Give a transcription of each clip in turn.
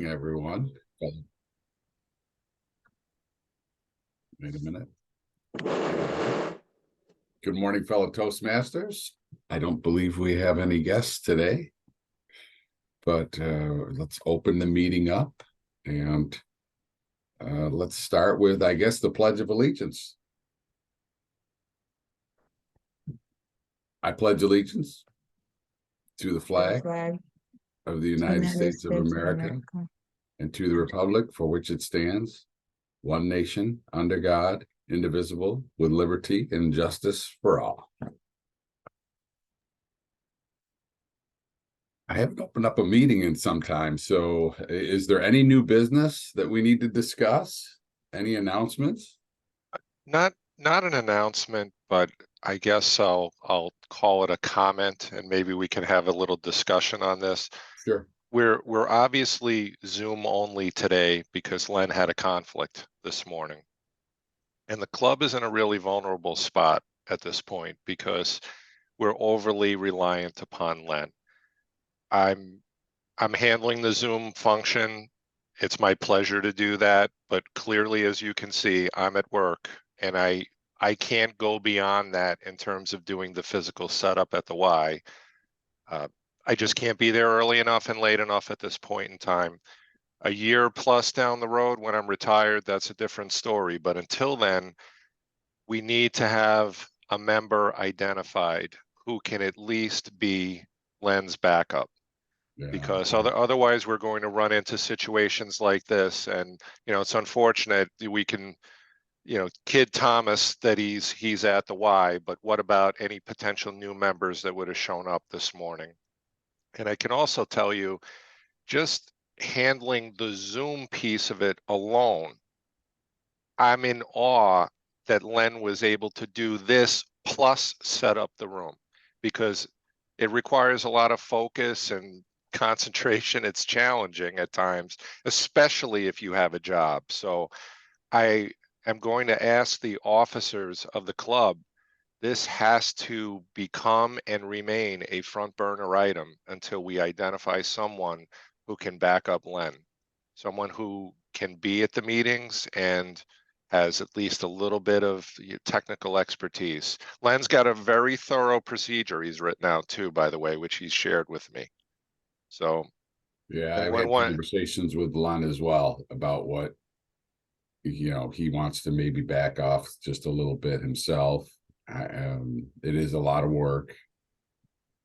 Everyone. Wait a minute. Good morning, fellow Toastmasters. I don't believe we have any guests today, but let's open the meeting up and let's start with, I guess, the Pledge of Allegiance. I pledge allegiance to the flag of the United States of America and to the republic for which it stands, one nation, under God, indivisible, with liberty and justice for all. I haven't opened up a meeting in some time, so is there any new business that we need to discuss? Any announcements? Not an announcement, but I guess I'll call it a comment, and maybe we can have a little discussion on this. Sure. We're obviously Zoom only today because Len had a conflict this morning. And the club is in a really vulnerable spot at this point because we're overly reliant upon Len. I'm handling the Zoom function. It's my pleasure to do that, but clearly, as you can see, I'm at work and I can't go beyond that in terms of doing the physical setup at the Y. I just can't be there early enough and late enough at this point in time. A year plus down the road when I'm retired, that's a different story. But until then, we need to have a member identified who can at least be Len's backup. Yeah. Because otherwise we're going to run into situations like this. And, it's unfortunate we can, kid Thomas that he's at the Y, but what about any potential new members that would have shown up this morning? And I can also tell you, just handling the Zoom piece of it alone, I'm in awe that Len was able to do this plus set up the room, because it requires a lot of focus and concentration. It's challenging at times, especially if you have a job. So I am going to ask the officers of the club, this has to become and remain a front burner item until we identify someone who can back up Len, someone who can be at the meetings and has at least a little bit of technical expertise. Len's got a very thorough procedure he's written out too, by the way, which he's shared with me. So yeah, I've had conversations with Len as well about what, he wants to maybe back off just a little bit himself. It is a lot of work.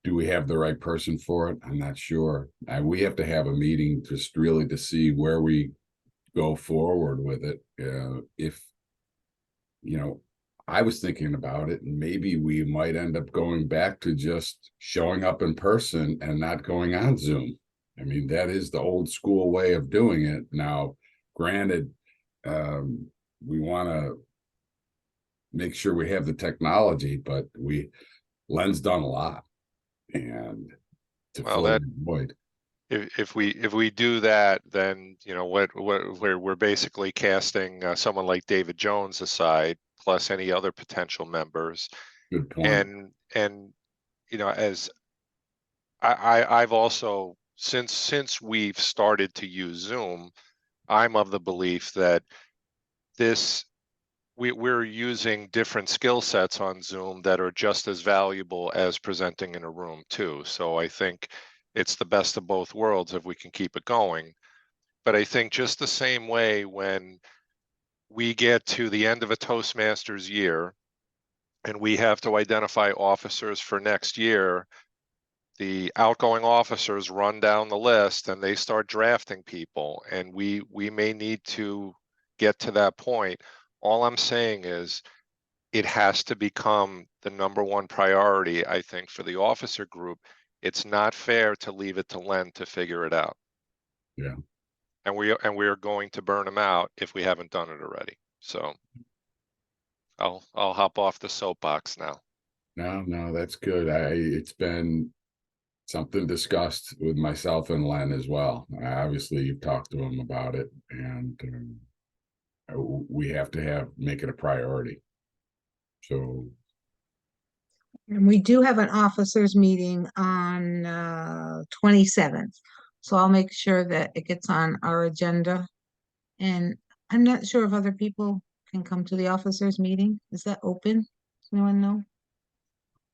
Do we have the right person for it? I'm not sure. We have to have a meeting just really to see where we go forward with it. If, I was thinking about it, and maybe we might end up going back to just showing up in person and not going on Zoom. I mean, that is the old school way of doing it. Now, granted, we want to make sure we have the technology, but Len's done a lot, and to fill the void. If we do that, then we're basically casting someone like David Jones aside, plus any other potential members. Good point. And as I've also, since we've started to use Zoom, I'm of the belief that we're using different skill sets on Zoom that are just as valuable as presenting in a room too. So I think it's the best of both worlds if we can keep it going. But I think just the same way, when we get to the end of a Toastmasters year and we have to identify officers for next year, the outgoing officers run down the list and they start drafting people, and we may need to get to that point. All I'm saying is it has to become the #1 priority, I think, for the officer group. It's not fair to leave it to Len to figure it out. Yeah. And we are going to burn him out if we haven't done it already. So I'll hop off the soapbox now. No, that's good. It's been something discussed with myself and Len as well. Obviously, you've talked to him about it, and we have to make it a priority. So, and we do have an officers meeting on 27th. So I'll make sure that it gets on our agenda. And I'm not sure if other people can come to the officers meeting. Is that open? Does anyone know?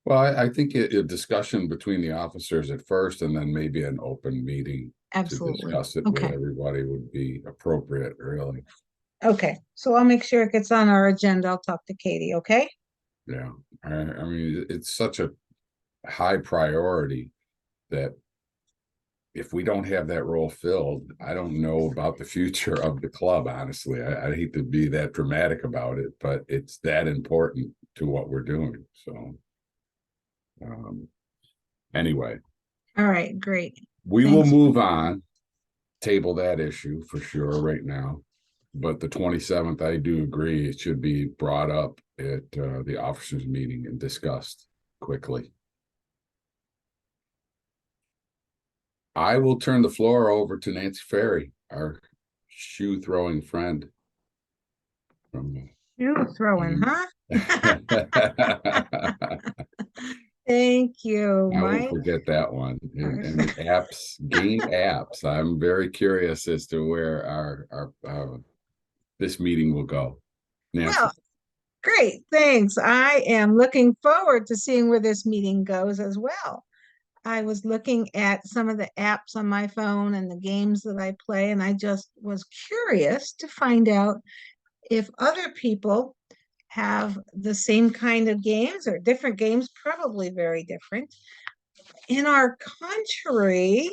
Well, I think a discussion between the officers at first, and then maybe an open meeting to Absolutely. discuss it with Okay. everybody would be appropriate, really. Okay. So I'll make sure it gets on our agenda. I'll talk to Katie. Okay. Yeah. I mean, it's such a high priority that if we don't have that role filled, I don't know about the future of the club, honestly. I hate to be that dramatic about it, but it's that important to what we're doing. So, anyway, All right. Great. we will Thanks. move on, table that issue for sure right now. But the 27th, I do agree, it should be brought up at the officers' meeting and discussed quickly. I will turn the floor over to Nancy Ferry, our shoe throwing friend. You throwing, huh? I Thank you, won't Mike. forget that one. And the apps, game apps. I'm very curious as to where our this meeting will go. Nancy. Well, great. Thanks. I am looking forward to seeing where this meeting goes as well. I was looking at some of the apps on my phone and the games that I play, and I just was curious to find out if other people have the same kind of games or different games, probably very different. In our country,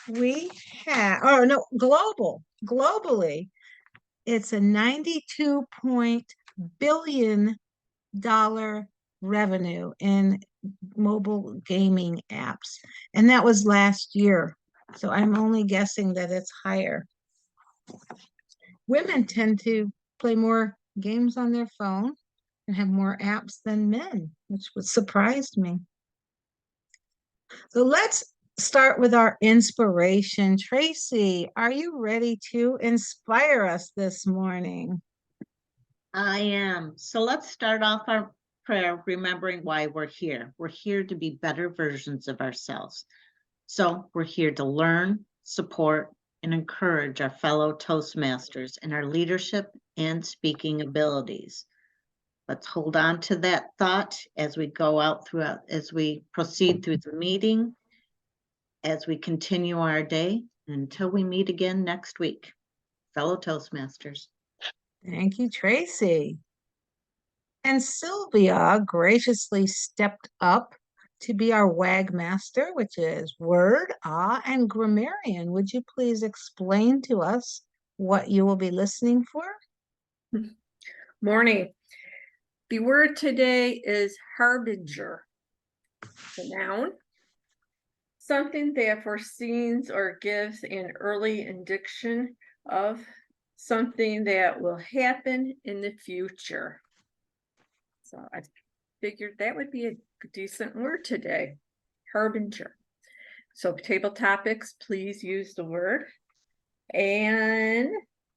we have, oh no, globally, it's a 92 point billion dollar revenue in mobile gaming apps. And that was last year. So I'm only guessing that it's higher. Women tend to play more games on their phone and have more apps than men, which was surprised me. So let's start with our inspiration. Tracy, are you ready to inspire us this morning? I am. So let's start off our prayer remembering why we're here. We're here to be better versions of ourselves. So we're here to learn, support, and encourage our fellow Toastmasters in our leadership and speaking abilities. Let's hold on to that thought as we go out throughout, as we proceed through the meeting, as we continue our day, until we meet again next week. Fellow Toastmasters. Thank you, Tracy. And Sylvia graciously stepped up to be our WAG master, which is word, and grammarian. Would you please explain to us what you will be listening for? Morning. The word today is harbinger. It's a noun. Something that foresees or gives an early indication of something that will happen in the future. So I figured that would be a decent word today, harbinger. So table topics, please use the word. And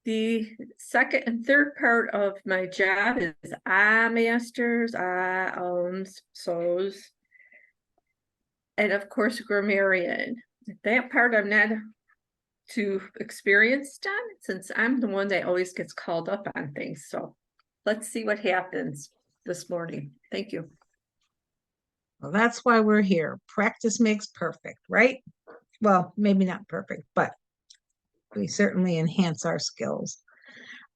the second and third part of my job is masters, so's, and of course grammarian. That part I'm not too experienced on, since I'm the one that always gets called up on things. So let's see what happens this morning. Thank you. Well, that's why we're here. Practice makes perfect, right? Well, maybe not perfect, but we certainly enhance our skills.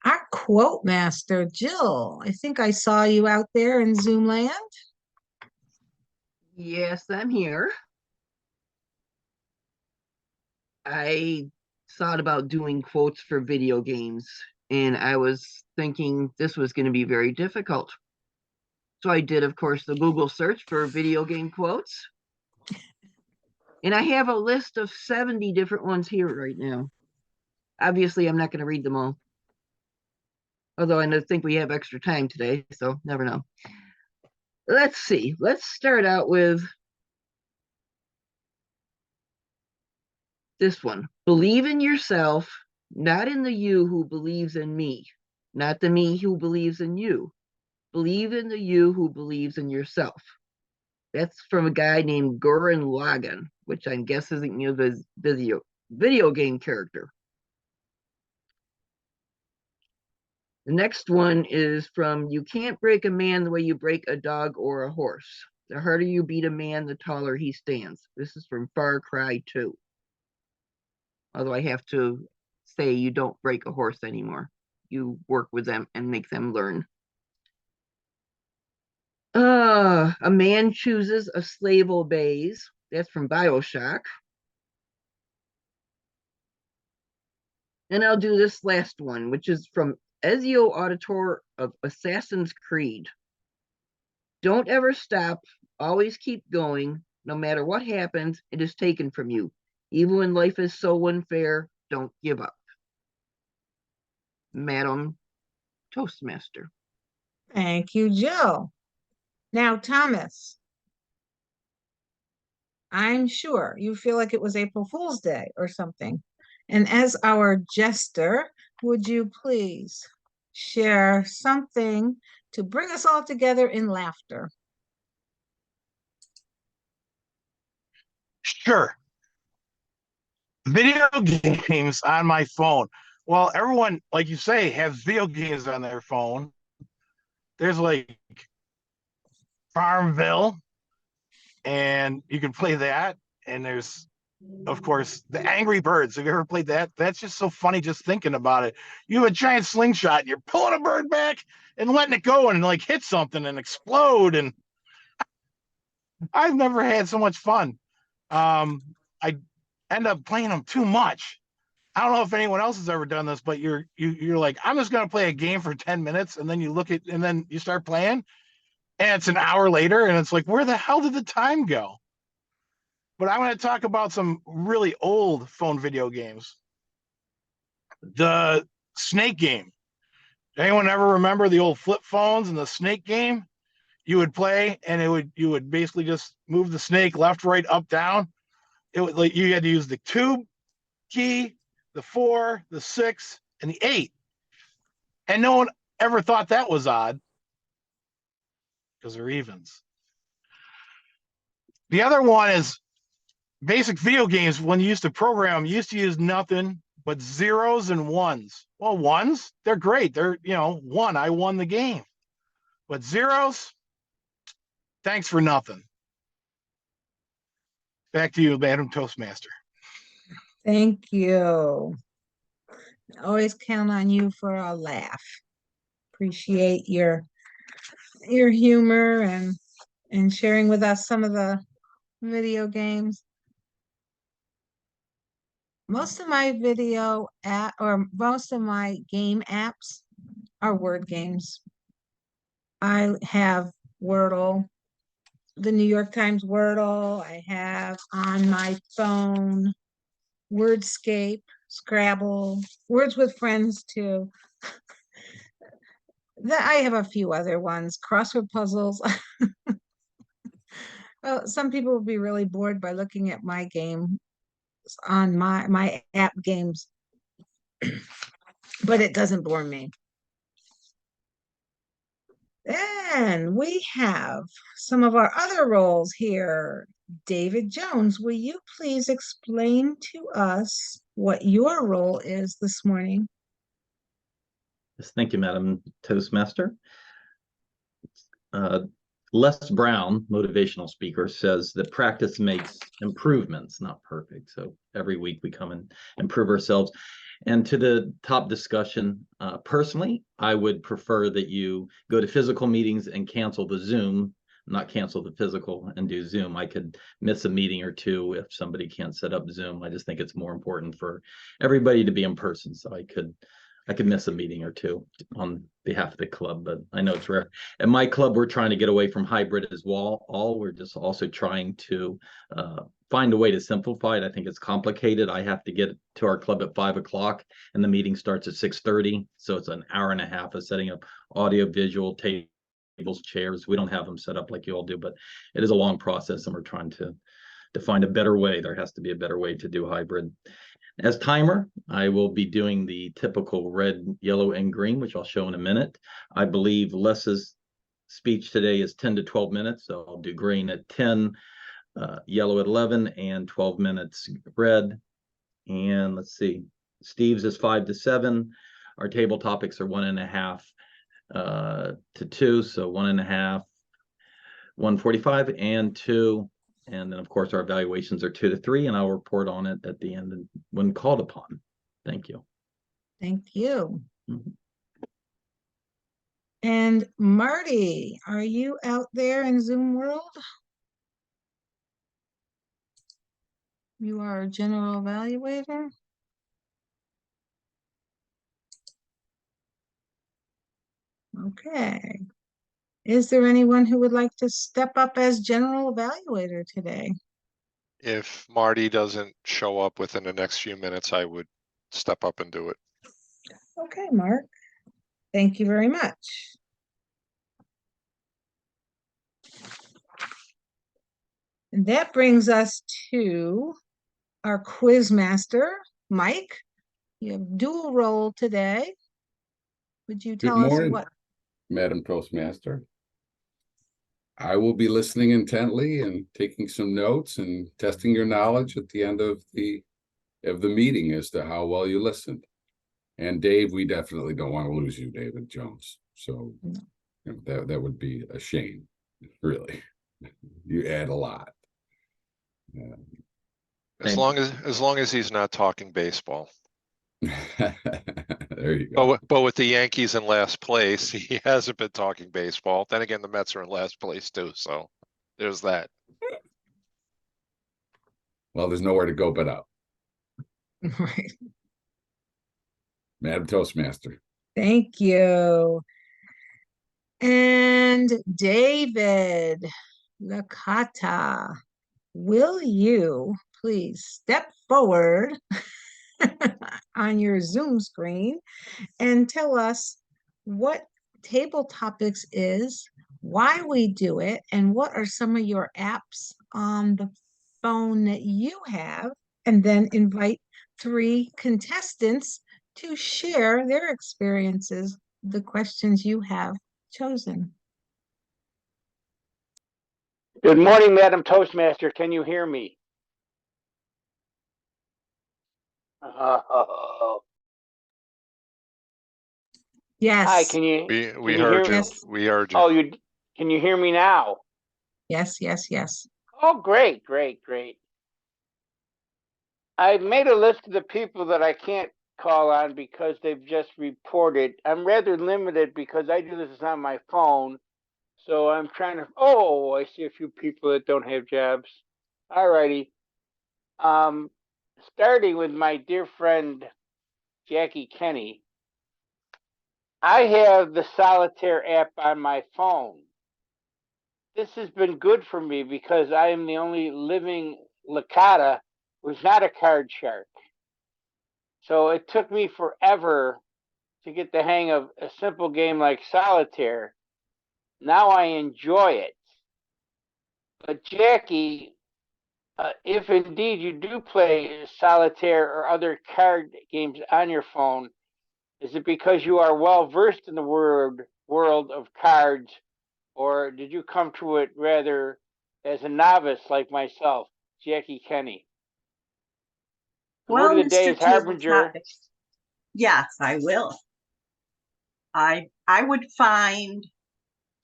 Our quote master, Jill, I think I saw you out there in Zoom land. Yes, I'm here. I thought about doing quotes for video games, and I was thinking this was going to be very difficult. So I did, of course, the Google search for video game quotes. And I have a list of 70 different ones here right now. Obviously, I'm not going to read them all. Although I think we have extra time today, so never know. Let's see. Let's start out with this one. Believe in yourself, not in the you who believes in me, not the me who believes in you. Believe in the you who believes in yourself. That's from a guy named Gurren Lagann. which I guess isn't the video game character. The next one is from You Can't Break a Man the Way You Break a Dog or a Horse. The harder you beat a man, the taller he stands. This is from Far Cry 2. Although I have to say you don't break a horse anymore. You work with them and make them learn. A Man Chooses, a Slave Obeys. That's from BioShock. And I'll do this last one, which is from Ezio Auditore of Assassin's Creed. Don't ever stop. Always keep going. No matter what happens, it is taken from you. Even when life is so unfair, don't give up. Madam Toastmaster. Thank you, Jill. Now, Thomas, I'm sure you feel like it was April Fool's Day or something. And as our jester, would you please share something to bring us all together in laughter? Sure. Video games on my phone. Well, everyone, like you say, has video games on their phone. There's like Farmville, and you can play that. And there's, of course, the Angry Birds. Have you ever played that? That's just so funny just thinking about it. You have a giant slingshot, and you're pulling a bird back and letting it go and like hit something and explode. And I've never had so much fun. I end up playing them too much. I don't know if anyone else has ever done this, but you're like, I'm just gonna play a game for 10 minutes, and then you look at and then you start playing, and it's an hour later, and it's like, where the hell did the time go? But I'm going to talk about some really old phone video games. The snake game. Anyone ever remember the old flip phones and the snake game? You would play, and you would basically just move the snake left, right, up, down. It would like you had to use the 2 key, the 4, the 6, and the 8. And no one ever thought that was odd because they're evens. The other one is basic video games. When you used to program, you used to use nothing but zeros and ones. Well, ones, they're great. They're, one, I won the game. But zeros, thanks for nothing. Back to you, Madam Toastmaster. Thank you. Always count on you for a laugh. Appreciate your humor and sharing with us some of the video games. Most of my most of my game apps are word games. I have Wordle, the New York Times Wordle. I have on my phone Wordscape, Scrabble, Words with Friends too. I have a few other ones, crossword puzzles. Well, some people will be really bored by looking at my game on my app games, but it doesn't bore me. Then we have some of our other roles here. David Jones, will you please explain to us what your role is this morning? Yes, thank you, Madam Toastmaster. Les Brown, motivational speaker, says that practice makes improvements, not perfect. So every week we come and improve ourselves. And to the top discussion, personally, I would prefer that you go to physical meetings and cancel the Zoom, not cancel the physical and do Zoom. I could miss a meeting or two if somebody can't set up Zoom. I just think it's more important for everybody to be in person. So I could miss a meeting or two on behalf of the club, but I know it's rare. At my club, we're trying to get away from hybrid as well. We're just also trying to find a way to simplify it. I think it's complicated. I have to get to our club at 5 o'clock and the meeting starts at 6:30. So it's an hour and a half of setting up audio, visual, tables, chairs. We don't have them set up like you all do, but it is a long process and we're trying to find a better way. There has to be a better way to do hybrid. As timer, I will be doing the typical red, yellow, and green, which I'll show in a minute. I believe Les's speech today is 10 to 12 minutes, so I'll do green at 10. yellow at 11 and 12 minutes red. And let's see, Steve's is 5 to 7. Our table topics are 1.5 to 2, so 1.5, 1:45 and 2. And then of course our evaluations are 2 to 3, and I'll report on it at the end when called upon. Thank you. Thank you. Mhm. And Marty, are you out there in Zoom world? You are a general evaluator? Okay. Is there anyone who would like to step up as general evaluator today? If Marty doesn't show up within the next few minutes, I would step up and do it. Okay, Mark. Thank you very much. And that brings us to our quiz master, Mike. You have dual role today. Would you Good tell us morning, what? Madam Toastmaster. I will be listening intently and taking some notes and testing your knowledge at the end of the meeting as to how well you listened. And Dave, we definitely don't want to lose you, David Jones. So No. you know, that would be a shame, really. You add a lot. As long as he's not talking baseball. There you go. But with the Yankees in last place, he hasn't been talking baseball. Then again, the Mets are in last place too, so there's that. Well, there's nowhere to go but up. Right. Madam Toastmaster. Thank you. And David Licata, will you please step forward on your Zoom screen and tell us what table topics is, why we do it, and what are some of your apps on the phone that you have, and then invite 3 contestants to share their experiences, the questions you have chosen. Good morning, Madam Toastmaster. Can you hear me? Yes. Hi, can you We you heard hear you. me? We heard you. Oh, can you hear me now? Yes, yes, yes. Oh, great. I made a list of the people that I can't call on because they've just reported. I'm rather limited because I do this on my phone. So I'm trying to, oh, I see a few people that don't have jobs. All righty. Starting with my dear friend, Jackie Kenny. I have the Solitaire app on my phone. This has been good for me because I am the only living Licata who's not a card shark. So it took me forever to get the hang of a simple game like Solitaire. Now I enjoy it. But Jackie, if indeed you do play Solitaire or other card games on your phone, is it because you are well versed in the world of cards, or did you come to it rather as a novice like myself, Jackie Kenny? The word Well, of the day Mr. is harbinger. Tabletop, yes, I will. I would find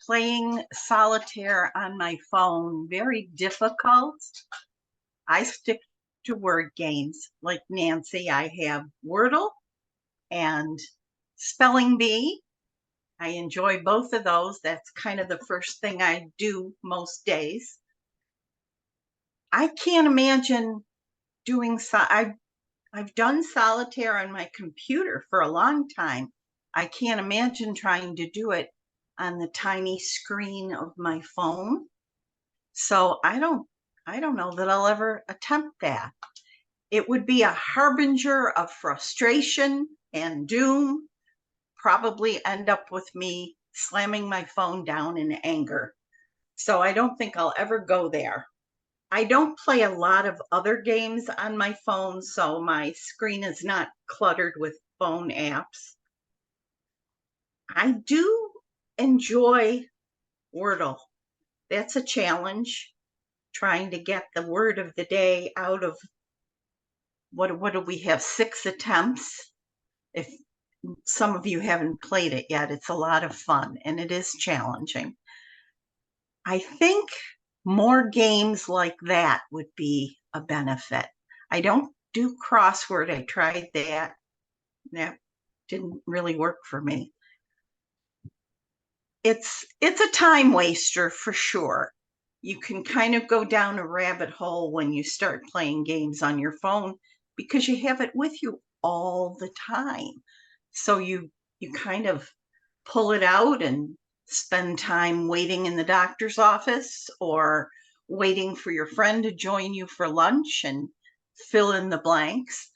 playing solitaire on my phone very difficult. I stick to word games like Nancy. I have Wordle and Spelling Bee. I enjoy both of those. That's kind of the first thing I do most days. I can't imagine doing I've done solitaire on my computer for a long time. I can't imagine trying to do it on the tiny screen of my phone. So I don't know that I'll ever attempt that. It would be a harbinger of frustration and doom, probably end up with me slamming my phone down in anger. So I don't think I'll ever go there. I don't play a lot of other games on my phone, so my screen is not cluttered with phone apps. I do enjoy Wordle. That's a challenge. trying to get the word of the day out of what do we have, 6 attempts? If some of you haven't played it yet, it's a lot of fun and it is challenging. I think more games like that would be a benefit. I don't do crossword. I tried that. That didn't really work for me. It's a time waster for sure. You can kind of go down a rabbit hole when you start playing games on your phone because you have it with you all the time. So you kind of pull it out and spend time waiting in the doctor's office or waiting for your friend to join you for lunch and fill in the blanks.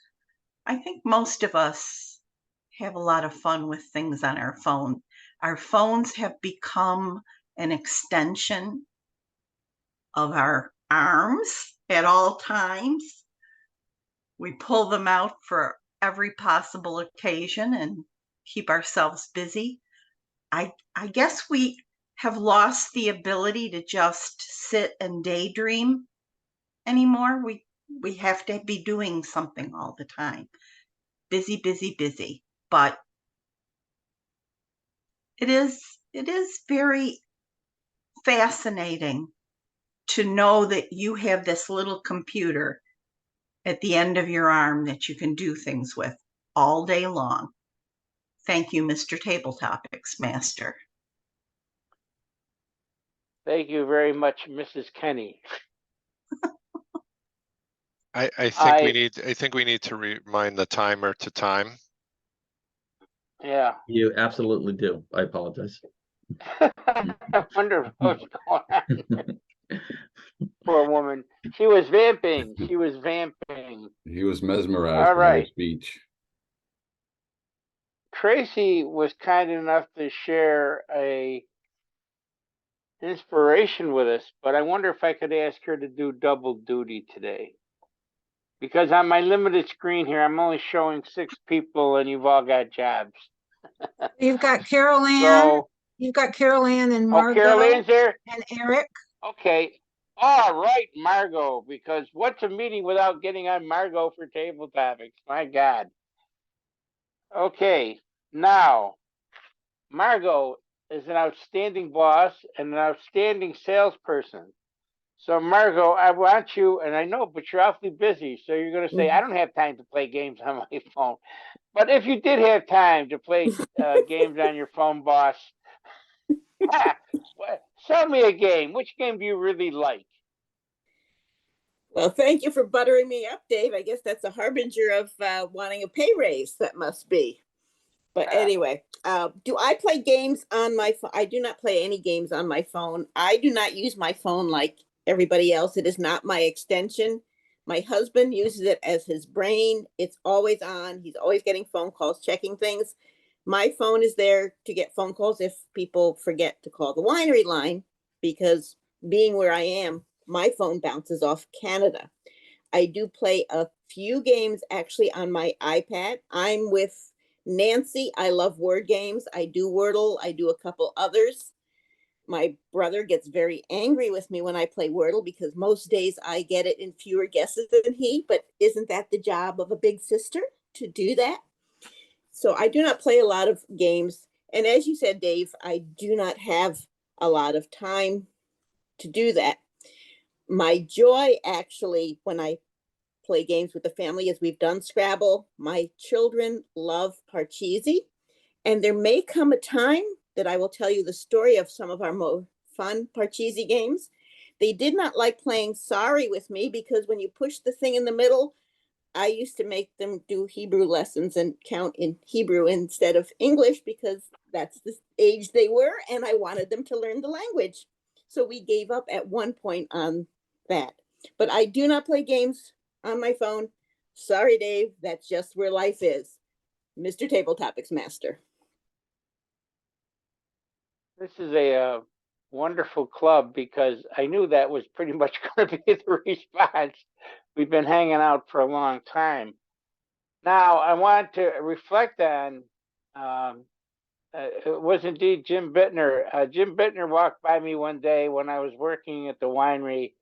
I think most of us have a lot of fun with things on our phone. Our phones have become an extension of our arms at all times. We pull them out for every possible occasion and keep ourselves busy. I guess we have lost the ability to just sit and daydream anymore. We have to be doing something all the time. Busy, busy, busy. But it is very fascinating to know that you have this little computer at the end of your arm that you can do things with all day long. Thank you, Mr. Table Topics Master. Thank you very much, Mrs. Kenny. I think we need to remind the timer to time. Yeah. You absolutely do. I apologize. I wonder what's going on. Poor woman. She was vamping. She was vamping. He was mesmerized All by the right. speech. Tracy was kind enough to share a inspiration with us, but I wonder if I could ask her to do double duty today. Because on my limited screen here, I'm only showing 6 people and you've all got jobs. You've got Carol Ann, So, you've got Carol Ann and oh, Carol Margot Ann's there? and Eric. Okay. All right, Margot, because what's a meeting without getting on Margot for table topics? My God. Okay, now, Margot is an outstanding boss and an outstanding salesperson. So, Margot, I want you, and I know, but you're awfully busy. So you're going to say, I don't have time to play games on my phone. But if you did have time to play games on your phone, boss, sell me a game. Which game do you really like? Well, thank you for buttering me up, Dave. I guess that's a harbinger of wanting a pay raise. That must be. But anyway, do I play games on my phone? I do not play any games on my phone. I do not use my phone like everybody else. It is not my extension. My husband uses it as his brain. It's always on. He's always getting phone calls, checking things. My phone is there to get phone calls if people forget to call the winery line, because being where I am, my phone bounces off Canada. I do play a few games actually on my iPad. I'm with Nancy. I love word games. I do Wordle. I do a couple others. My brother gets very angry with me when I play Wordle because most days I get it in fewer guesses than he, but isn't that the job of a big sister to do that? So I do not play a lot of games. And as you said, Dave, I do not have a lot of time to do that. My joy actually, when I play games with the family, is we've done Scrabble. My children love Parcheesi. And there may come a time that I will tell you the story of some of our more fun Parcheesi games. They did not like playing Sorry with me because when you push the thing in the middle, I used to make them do Hebrew lessons and count in Hebrew instead of English because that's the age they were, and I wanted them to learn the language. So we gave up at one point on that. But I do not play games on my phone. Sorry, Dave, that's just where life is. Mr. Table Topics Master. This is a wonderful club because I knew that was pretty much going to be the response. We've been hanging out for a long time. Now, I want to reflect on, it was indeed Jim Bittner. Jim Bittner walked by me one day when I was working at the winery,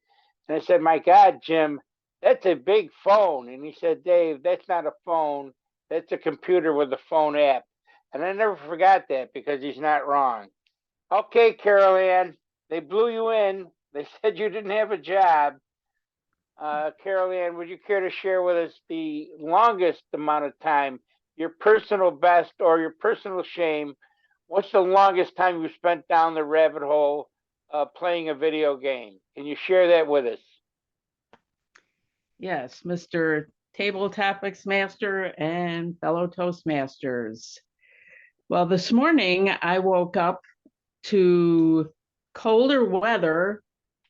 And I said, my God, Jim, that's a big phone. And he said, Dave, that's not a phone. That's a computer with a phone app. And I never forgot that because he's not wrong. Okay, Carol Ann, they blew you in. They said you didn't have a job. Carol Ann, would you care to share with us the longest amount of time, your personal best or your personal shame? What's the longest time you spent down the rabbit hole playing a video game? Can you share that with us? Yes, Mr. Table Topics Master and fellow Toastmasters. Well, this morning I woke up to colder weather.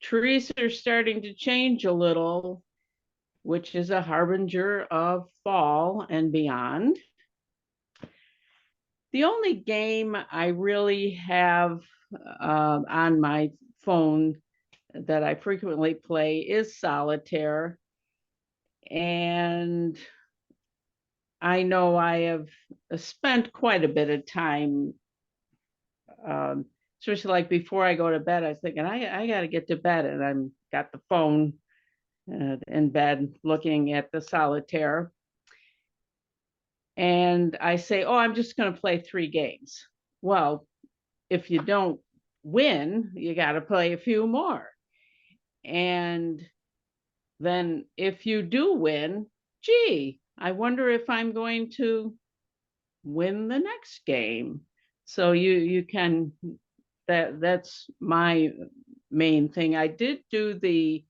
Trees are starting to change a little, which is a harbinger of fall and beyond. The only game I really have on my phone that I frequently play is solitaire. And I know I have spent quite a bit of time, especially like before I go to bed, I was thinking, I got to get to bed, and I'm got the phone in bed looking at the solitaire. And I say, oh, I'm just going to play 3 games. Well, if you don't win, you got to play a few more. And then if you do win, gee, I wonder if I'm going to win the next game. So you can, that's my main thing. I did do the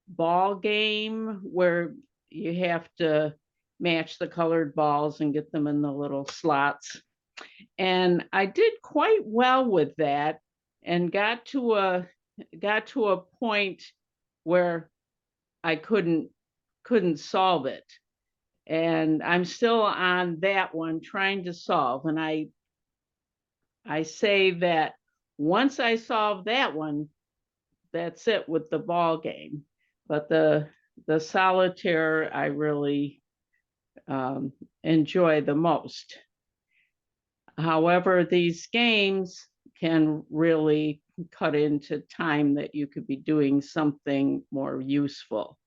ball game where you have to match the colored balls and get them in the little slots. And I did quite well with that and got to a point where I couldn't solve it. And I'm still on that one trying to solve. And I say that once I solve that one, that's it with the ball game. But the solitaire I really enjoy the most. However, these games can really cut into time that you could be doing something more useful.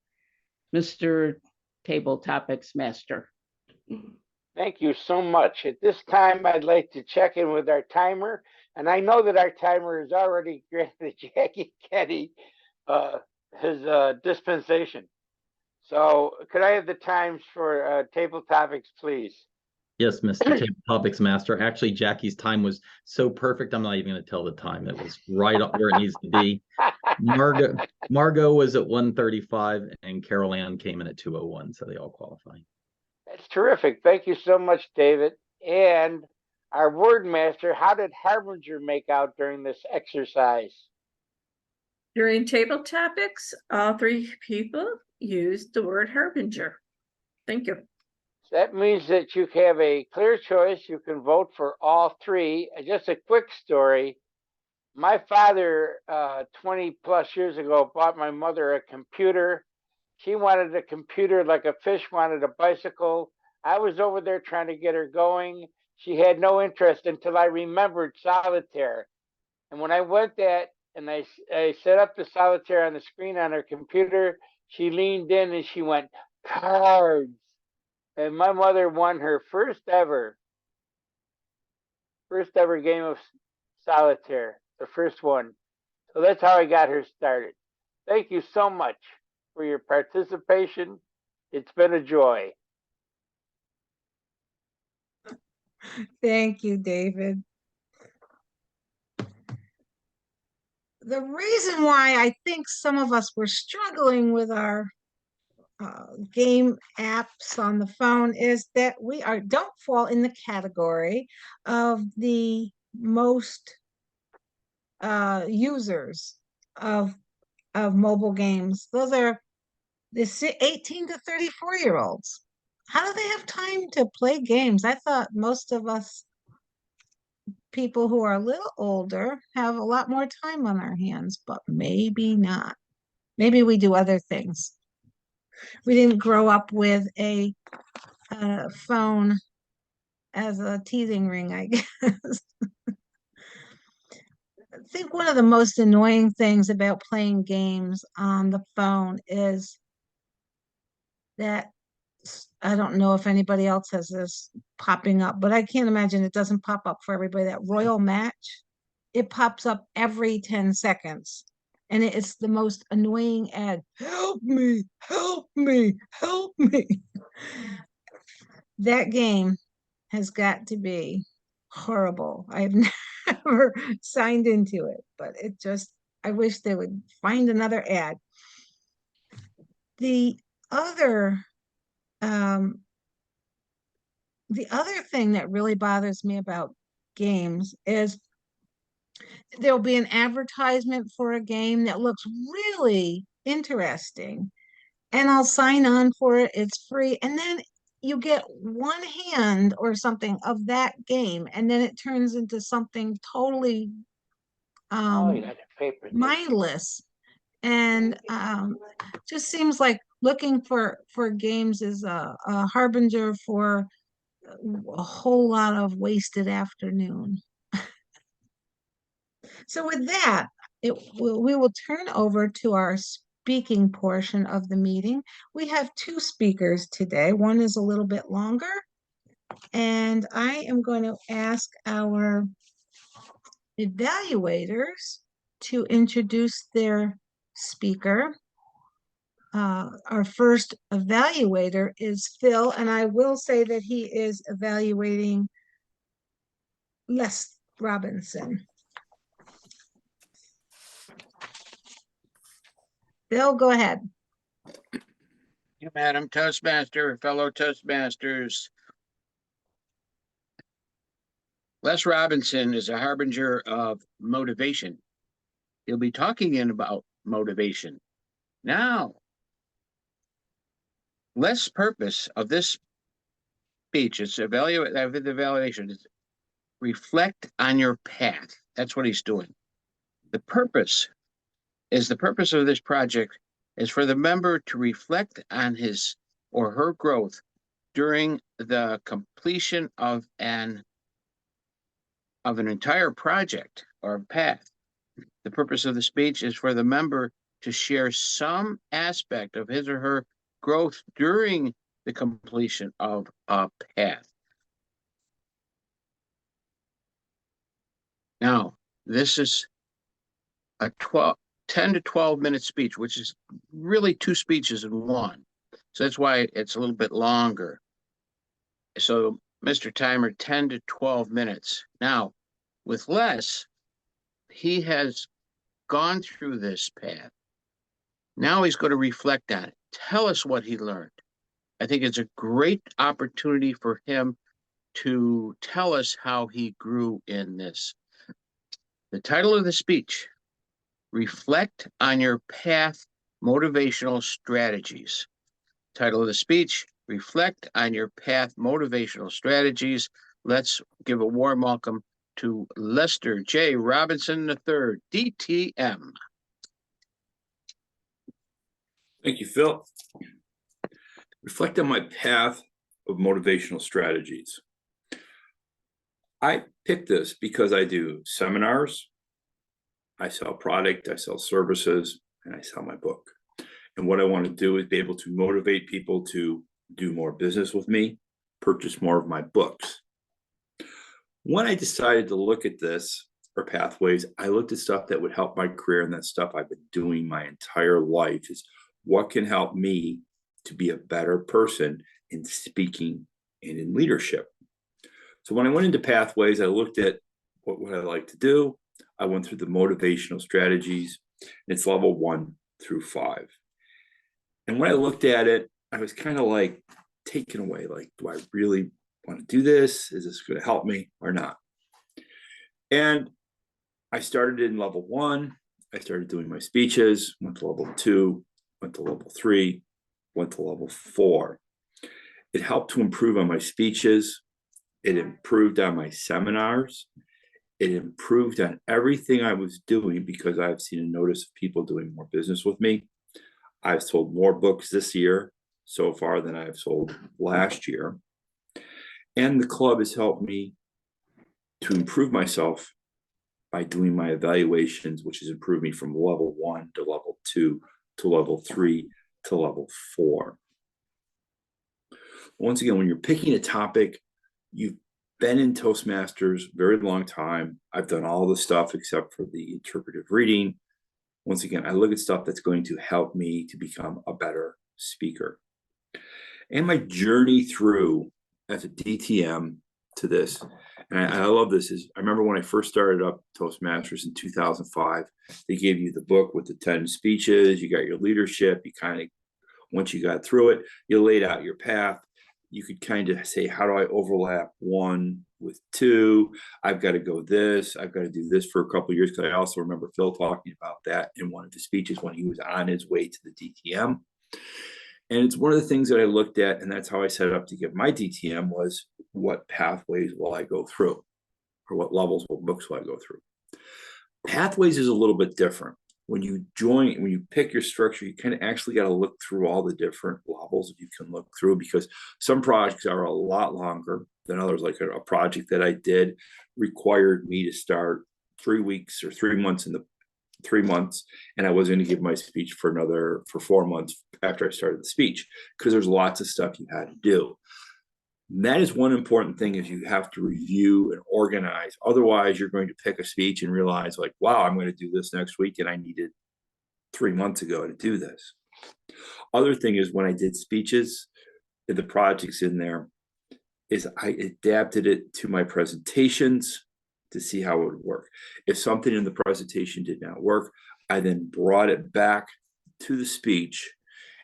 Mr. Table Topics Master. Thank you so much. At this time, I'd like to check in with our timer. And I know that our timer has already granted Jackie Kenny his dispensation. So could I have the times for table topics, please? Yes, Mr. Table Topics Master. Actually, Jackie's time was so perfect, I'm not even going to tell the time. It was right up where it needs to be. Margot was at 1:35 and Carol Ann came in at 2:01, so they all qualify. That's terrific. Thank you so much, David. And our word master, how did Harbinger make out during this exercise? During table topics, all 3 people used the word harbinger. Thank you. That means that you have a clear choice. You can vote for all 3. Just a quick story. My father, 20 plus years ago, bought my mother a computer. She wanted a computer like a fish wanted a bicycle. I was over there trying to get her going. She had no interest until I remembered solitaire. And when I went that and I set up the solitaire on the screen on her computer, she leaned in and she went, cards. And my mother won her first ever game of solitaire, the first one. So that's how I got her started. Thank you so much for your participation. It's been a joy. Thank you, David. The reason why I think some of us were struggling with our game apps on the phone is that we don't fall in the category of the most users of mobile games. Those are the 18 to 34-year-olds. How do they have time to play games? I thought most of us people who are a little older have a lot more time on our hands, but maybe not. Maybe we do other things. We didn't grow up with a phone as a teasing ring, I guess. think one of the most annoying things about playing games on the phone is that I don't know if anybody else has this popping up, but I can't imagine it doesn't pop up for everybody. That Royal Match, it pops up every 10 seconds. And it's the most annoying ad. Help me, help me, help me. That game has got to be horrible. I've never signed into it, but it just, I wish they would find another ad. The other thing that really bothers me about games is there'll be an advertisement for a game that looks really interesting, and I'll sign on for it. It's free. And then you get one hand or something of that game, and then it turns into something totally Oh, you got the paper. mindless. And just seems like looking for games is a harbinger for a whole lot of wasted afternoon. So with that, we will turn over to our speaking portion of the meeting. We have two speakers today. One is a little bit longer, and I am going to ask our evaluators to introduce their speaker. Our first evaluator is Phil, and I will say that he is evaluating Les Robinson. Bill, go ahead. You, Madam Toastmaster, fellow Toastmasters. Les Robinson is a harbinger of motivation. He'll be talking about motivation. Now, Les' purpose of this speech is to evaluation is reflect on your path. That's what he's doing. The purpose of this project is for the member to reflect on his or her growth during the completion of an entire project or path. The purpose of the speech is for the member to share some aspect of his or her growth during the completion of a path. Now, this is a 10 to 12 minute speech, which is really two speeches in one. So that's why it's a little bit longer. So, Mr. Timer, 10 to 12 minutes. Now, with Les, he has gone through this path. Now he's going to reflect on it. Tell us what he learned. I think it's a great opportunity for him to tell us how he grew in this. The title of the speech, Reflect on Your Path Motivational Strategies. Title of the speech, Reflect on Your Path Motivational Strategies. Let's give a warm welcome to Lester J. Robinson III, DTM. Thank you, Phil. Reflect on my path of motivational strategies. I picked this because I do seminars, I sell product, I sell services, and I sell my book. And what I want to do is be able to motivate people to do more business with me, purchase more of my books. When I decided to look at this for pathways, I looked at stuff that would help my career, and that stuff I've been doing my entire life is what can help me to be a better person in speaking and in leadership. So when I went into pathways, I looked at what would I like to do. I went through the motivational strategies. It's level 1 through 5. And when I looked at it, I was kind of like taken away. Like, do I really want to do this? Is this going to help me or not? And I started in level 1. I started doing my speeches, went to level 2, went to level 3, went to level 4. It helped to improve on my speeches. It improved on my seminars. It improved on everything I was doing because I've seen a notice of people doing more business with me. I've sold more books this year so far than I've sold last year. And the club has helped me to improve myself by doing my evaluations, which has improved me from level 1 to level 2 to level 3 to level 4. Once again, when you're picking a topic, you've been in Toastmasters a very long time. I've done all the stuff except for the interpretive reading. Once again, I look at stuff that's going to help me to become a better speaker. And my journey through as a DTM to this, and I love this, is I remember when I first started up Toastmasters in 2005, they gave you the book with the 10 speeches, you got your leadership, you kind of, once you got through it, you laid out your path. You could kind of say, how do I overlap 1 with 2? I've got to go this, I've got to do this for a couple of years, because I also remember Phil talking about that in one of his speeches when he was on his way to the DTM. And it's one of the things that I looked at, and that's how I set it up to get my DTM, was what pathways will I go through, or what levels, what books will I go through. Pathways is a little bit different. When you join, when you pick your structure, you kind of actually got to look through all the different levels that you can look through, because some projects are a lot longer than others. Like a project that I did required me to start 3 weeks or 3 months in the 3 months, and I was going to give my speech for 4 months after I started the speech, because there's lots of stuff you had to do. And that is one important thing, is you have to review and organize. Otherwise, you're going to pick a speech and realize, like, wow, I'm going to do this next week, and I needed 3 months ago to do this. Other thing is, when I did speeches, the projects in there, is I adapted it to my presentations to see how it would work. If something in the presentation did not work, I then brought it back to the speech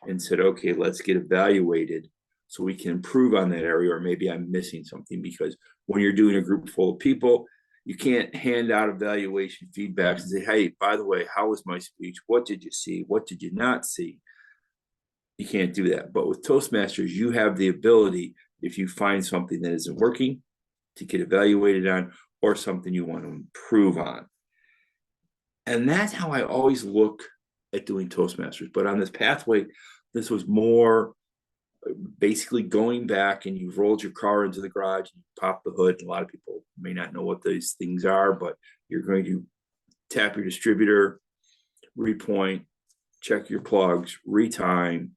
and said, okay, let's get evaluated so we can improve on that area, or maybe I'm missing something. Because when you're doing a group full of people, you can't hand out evaluation feedbacks and say, hey, by the way, how was my speech? What did you see? What did you not see? You can't do that. But with Toastmasters, you have the ability, if you find something that isn't working, to get evaluated on, or something you want to improve on. And that's how I always look at doing Toastmasters. But on this pathway, this was more basically going back, and you've rolled your car into the garage, and you pop the hood. And a lot of people may not know what these things are, but you're going to tap your distributor, repoint, check your plugs, retime,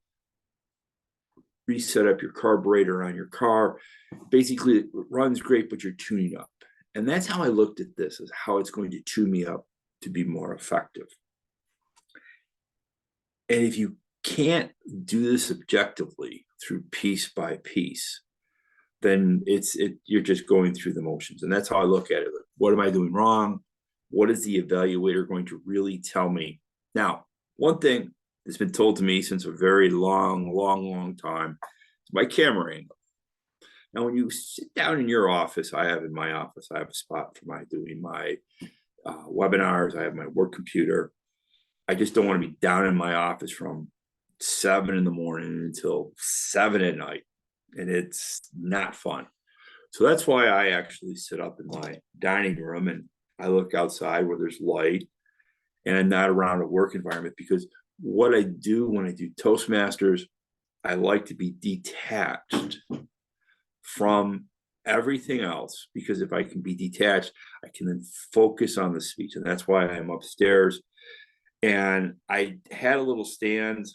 reset up your carburetor on your car. Basically, it runs great, but you're tuning up. And that's how I looked at this, is how it's going to tune me up to be more effective. And if you can't do this objectively through piece by piece, then you're just going through the motions. And that's how I look at it. Like, what am I doing wrong? What is the evaluator going to really tell me? Now, one thing that's been told to me since a very long time is my camera angle. Now, when you sit down in your office, I have a spot for doing my webinars. I have my work computer. I just don't want to be down in my office from 7 in the morning until 7 at night. And it's not fun. So that's why I actually sit up in my dining room and I look outside where there's light, and I'm not around a work environment, because what I do when I do Toastmasters, I like to be detached from everything else, because if I can be detached, I can then focus on the speech. And that's why I'm upstairs. And I had a little stand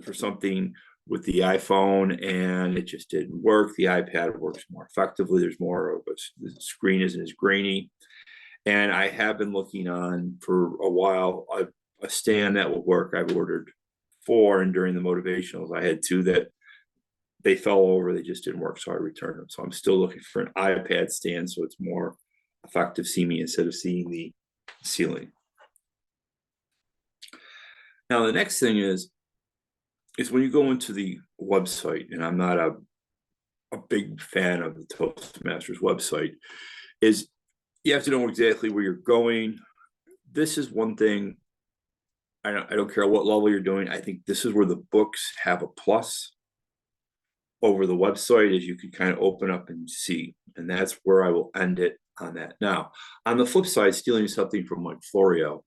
for something with the iPhone, and it just didn't work. The iPad works more effectively. There's more of the screen isn't as grainy. And I have been looking on for a while a stand that will work. I've ordered 4, and during the motivationals, I had 2 that they fell over. They just didn't work, so I returned them. So I'm still looking for an iPad stand, so it's more effective seeing me instead of seeing the ceiling. Now, the next thing is when you go into the website, and I'm not a big fan of the Toastmasters website, is you have to know exactly where you're going. This is one thing. I don't care what level you're doing. I think this is where the books have a plus over the website, as you can kind of open up and see. And that's where I will end it on that. Now, on the flip side, stealing something from Mike Florio,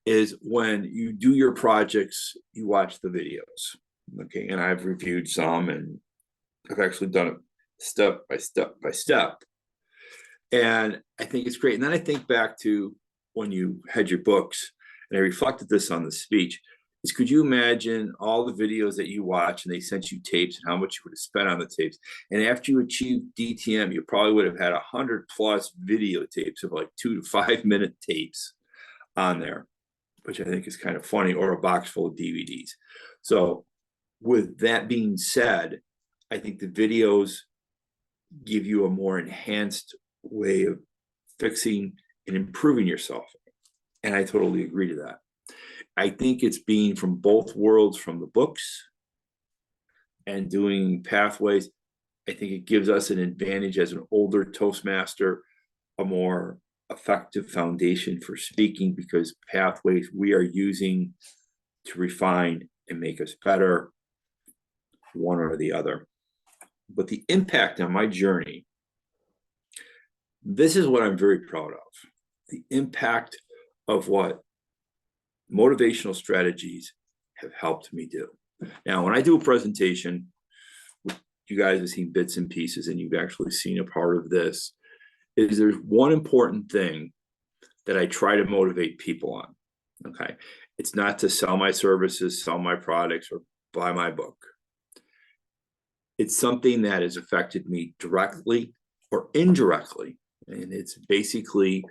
is when you do your projects, you watch the videos. Okay. And I've reviewed some, and I've actually done it step by step by step. And I think it's great. And then I think back to when you had your books, and I reflected this on the speech, is could you imagine all the videos that you watch and they sent you tapes and how much you would have spent on the tapes? And after you achieved DTM, you probably would have had 100+ videotapes of like 2 to 5 minute tapes on there, which I think is kind of funny, or a box full of DVDs. So with that being said, I think the videos give you a more enhanced way of fixing and improving yourself. And I totally agree to that. I think it's being from both worlds, from the books and doing pathways. I think it gives us an advantage as an older Toastmaster, a more effective foundation for speaking, because pathways we are using to refine and make us better, one or the other. But the impact on my journey, this is what I'm very proud of. The impact of what motivational strategies have helped me do. Now, when I do a presentation, you guys have seen bits and pieces, and you've actually seen a part of this, is there's one important thing that I try to motivate people on, okay? It's not to sell my services, sell my products, or buy my book. It's something that has affected me directly or indirectly. And it's basically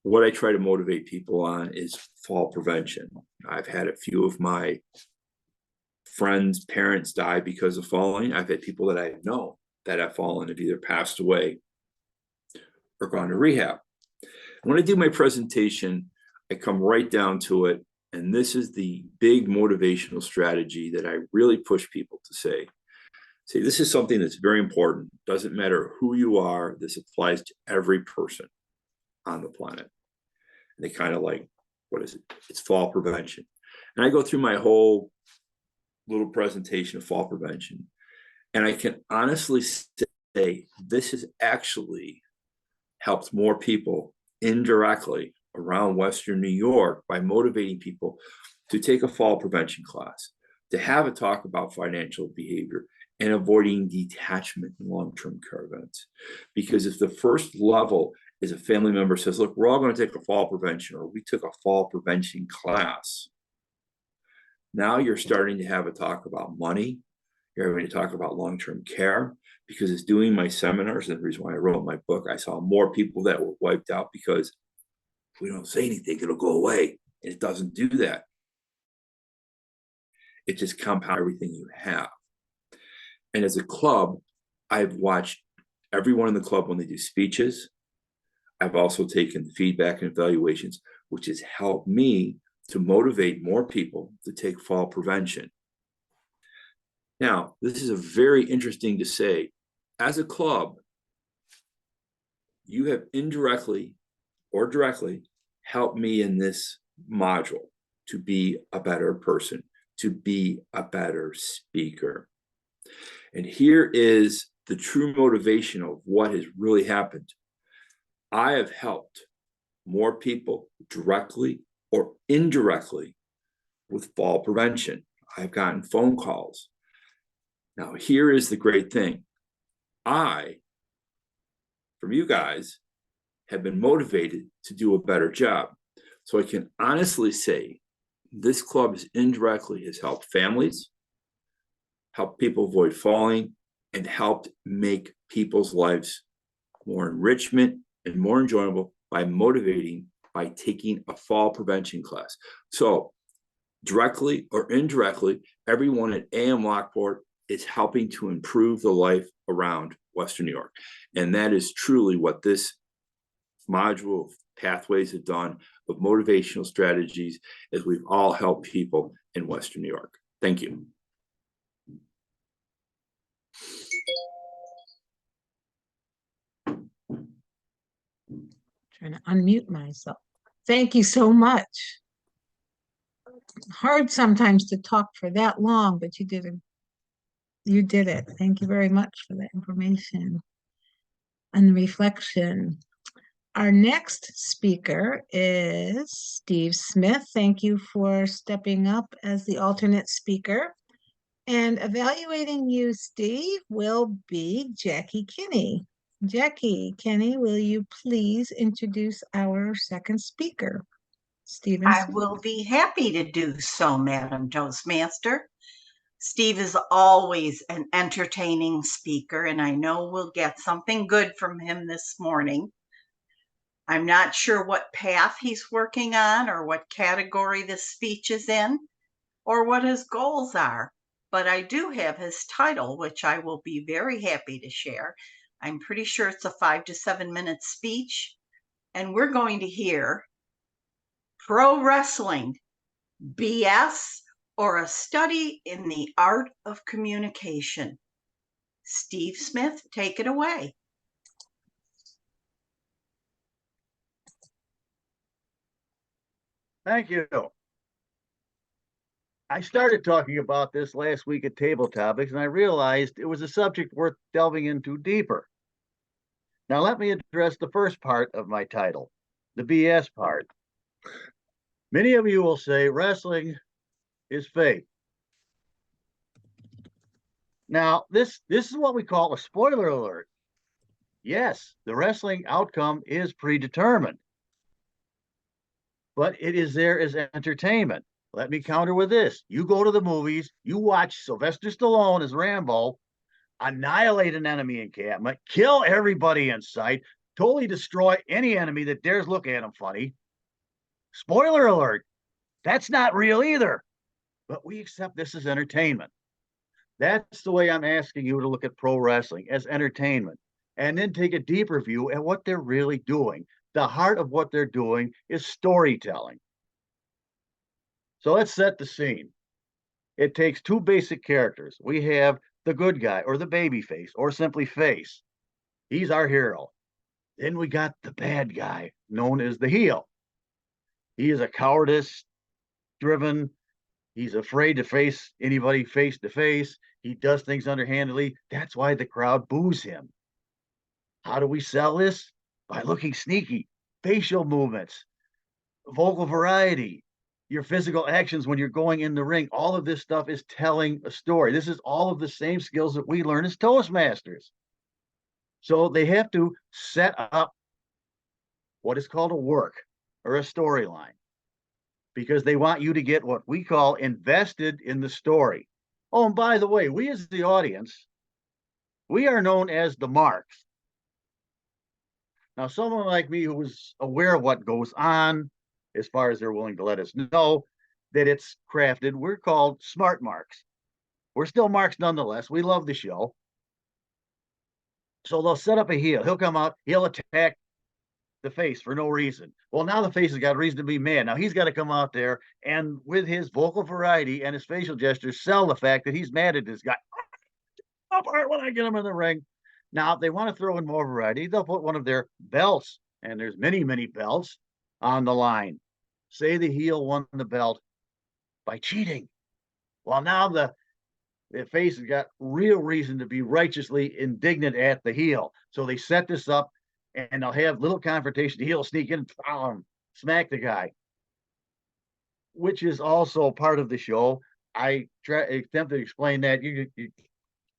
what I try to motivate people on is fall prevention. I've had a few of my friends' parents die because of falling. I've had people that I know that have fallen, have either passed away or gone to rehab. When I do my presentation, I come right down to it. And this is the big motivational strategy that I really push people to say, this is something that's very important. Doesn't matter who you are. This applies to every person on the planet. And they kind of like, what is it? It's fall prevention. And I go through my whole little presentation of fall prevention. And I can honestly say this has actually helped more people indirectly around Western New York by motivating people to take a fall prevention class, to have a talk about financial behavior, and avoiding detachment in long-term care events. Because if the first level is a family member says, look, we're all going to take a fall prevention, or we took a fall prevention class, now you're starting to have a talk about money. You're having to talk about long-term care, because it's doing my seminars. And the reason why I wrote my book, I saw more people that were wiped out because if we don't say anything, it'll go away. And it doesn't do that. It just compounds everything you have. And as a club, I've watched everyone in the club when they do speeches. I've also taken feedback and evaluations, which has helped me to motivate more people to take fall prevention. Now, this is a very interesting to say. As a club, you have indirectly or directly helped me in this module to be a better person, to be a better speaker. And here is the true motivation of what has really happened. I have helped more people directly or indirectly with fall prevention. I've gotten phone calls. Now, here is the great thing. I, from you guys, have been motivated to do a better job. So I can honestly say this club has indirectly has helped families, helped people avoid falling, and helped make people's lives more enrichment and more enjoyable by motivating, by taking a fall prevention class. So directly or indirectly, everyone at AM Lockport is helping to improve the life around Western New York. And that is truly what this module of pathways have done, of motivational strategies, as we've all helped people in Western New York. Thank you. Trying to unmute myself. Thank you so much. Hard sometimes to talk for that long, but you did it. You did it. Thank you very much for that information and reflection. Our next speaker is Steve Smith. Thank you for stepping up as the alternate speaker. And evaluating you, Steve, will be Jackie Kinney. Jackie, Kenny, will you please introduce our second speaker, Stephen I Smith? will be happy to do so, Madam Toastmaster. Steve is always an entertaining speaker, and I know we'll get something good from him this morning. I'm not sure what path he's working on or what category this speech is in or what his goals are, but I do have his title, which I will be very happy to share. I'm pretty sure it's a 5 to 7 minute speech, and we're going to hear Pro Wrestling, BS, or a study in the art of communication. Steve Smith, take it away. Thank you. I started talking about this last week at Table Topics, and I realized it was a subject worth delving into deeper. Now, let me address the first part of my title, the BS part. Many of you will say wrestling is fake. Now, this is what we call a spoiler alert. Yes, the wrestling outcome is predetermined, but it is there as entertainment. Let me counter with this. You go to the movies, you watch Sylvester Stallone as Rambo, annihilate an enemy encampment, kill everybody in sight, totally destroy any enemy that dares look at him funny. Spoiler alert, that's not real either, but we accept this as entertainment. That's the way I'm asking you to look at pro wrestling, as entertainment, and then take a deeper view at what they're really doing. The heart of what they're doing is storytelling. So let's set the scene. It takes two basic characters. We have the good guy, or the baby face, or simply face. He's our hero. Then we got the bad guy, known as the heel. He is a cowardice driven. He's afraid to face anybody face to face. He does things underhandedly. That's why the crowd boos him. How do we sell this? By looking sneaky, facial movements, vocal variety, your physical actions when you're going in the ring. All of this stuff is telling a story. This is all of the same skills that we learn as Toastmasters. So they have to set up what is called a work or a storyline, because they want you to get what we call invested in the story. Oh, and by the way, we as the audience, we are known as the marks. Now, someone like me who is aware of what goes on, as far as they're willing to let us know that it's crafted, we're called smart marks. We're still marks nonetheless. We love the show. So they'll set up a heel. He'll come out, he'll attack the face for no reason. Well, now the face has got reason to be mad. Now he's got to come out there and with his vocal variety and his facial gestures sell the fact that he's mad at this guy. Up when I get him in the ring. Now, if they want to throw in more variety, they'll put one of their belts, and there's many, many belts on the line. Say the heel won the belt by cheating. Well, now the face has got real reason to be righteously indignant at the heel. So they set this up, and they'll have little confrontation. The heel will sneak in, smack the guy, which is also part of the show. I attempt to explain that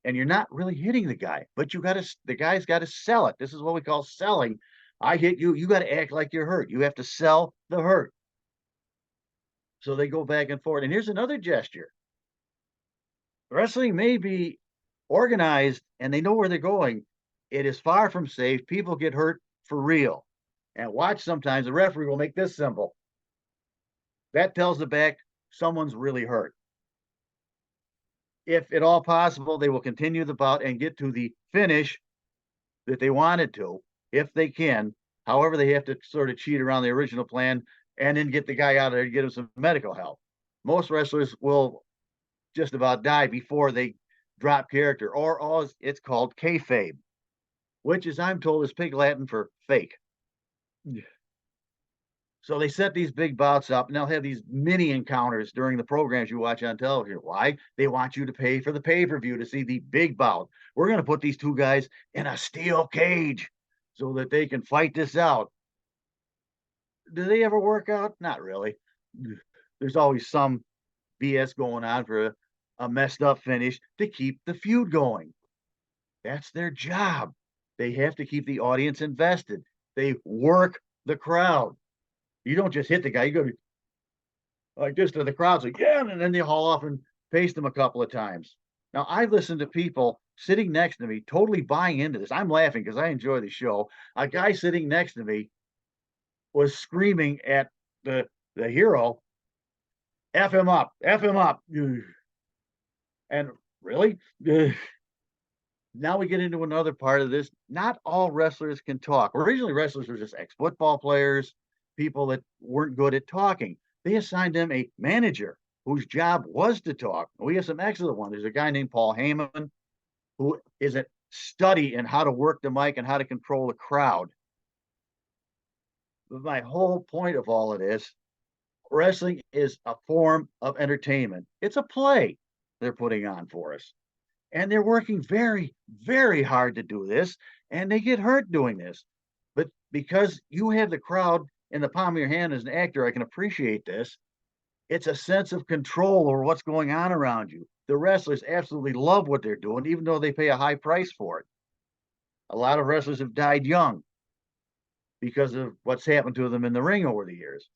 and you're not really hitting the guy, but the guy's got to sell it. This is what we call selling. I hit you, you got to act like you're hurt. You have to sell the hurt. So they go back and forth. And here's another gesture. Wrestling may be organized and they know where they're going. It is far from safe. People get hurt for real. And watch, sometimes the referee will make this symbol. That tells the back someone's really hurt. If at all possible, they will continue the bout and get to the finish that they wanted to, if they can. However, they have to sort of cheat around the original plan and then get the guy out of there to get him some medical help. Most wrestlers will just about die before they drop character, or it's called kayfabe, which, as I'm told, is Pig Latin for fake. So they set these big bouts up, and they'll have these mini encounters during the programs you watch on television. Why? They want you to pay for the pay-per-view to see the big bout. We're going to put these two guys in a steel cage so that they can fight this out. Do they ever work out? Not really. There's always some BS going on for a messed up finish to keep the feud going. That's their job. They have to keep the audience invested. They work the crowd. You don't just hit the guy. You go to like this to the crowd, so yeah, and then they haul off and paste them a couple of times. Now I've listened to people sitting next to me totally buying into this. I'm laughing because I enjoy the show. A guy sitting next to me was screaming at the hero, F him up, F him up. And really? Now we get into another part of this. Not all wrestlers can talk. Originally, wrestlers were just ex-football players, people that weren't good at talking. They assigned them a manager whose job was to talk. We have some excellent ones. There's a guy named Paul Heyman who is a study in how to work the mic and how to control the crowd. But my whole point of all of this, wrestling is a form of entertainment. It's a play they're putting on for us. And they're working very, very hard to do this, and they get hurt doing this. But because you have the crowd in the palm of your hand as an actor, I can appreciate this. It's a sense of control over what's going on around you. The wrestlers absolutely love what they're doing, even though they pay a high price for it. A lot of wrestlers have died young because of what's happened to them in the ring over the years.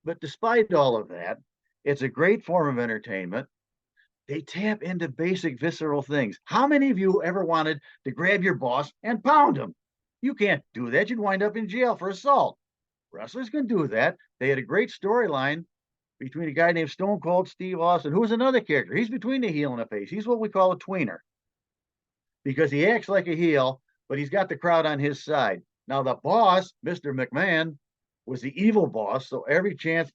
But despite all of that, it's a great form of entertainment. They tap into basic visceral things. How many of you ever wanted to grab your boss and pound him? You can't do that. You'd wind up in jail for assault. Wrestlers can do that. They had a great storyline between a guy named Stone Cold Steve Austin, who was another character. He's between the heel and the face. He's what we call a tweener because he acts like a heel, but he's got the crowd on his side. Now, the boss, Mr. McMahon, was the evil boss, so every chance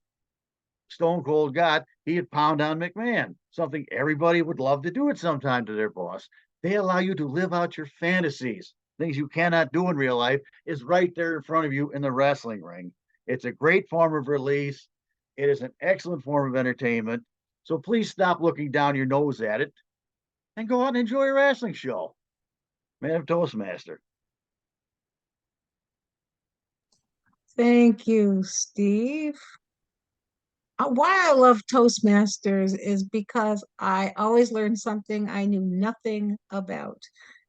Stone Cold got, he'd pound on McMahon, something everybody would love to do at some time to their boss. They allow you to live out your fantasies. Things you cannot do in real life is right there in front of you in the wrestling ring. It's a great form of release. It is an excellent form of entertainment. So please stop looking down your nose at it and go out and enjoy a wrestling show. Madam Toastmaster. Thank you, Steve. Why I love Toastmasters is because I always learn something I knew nothing about.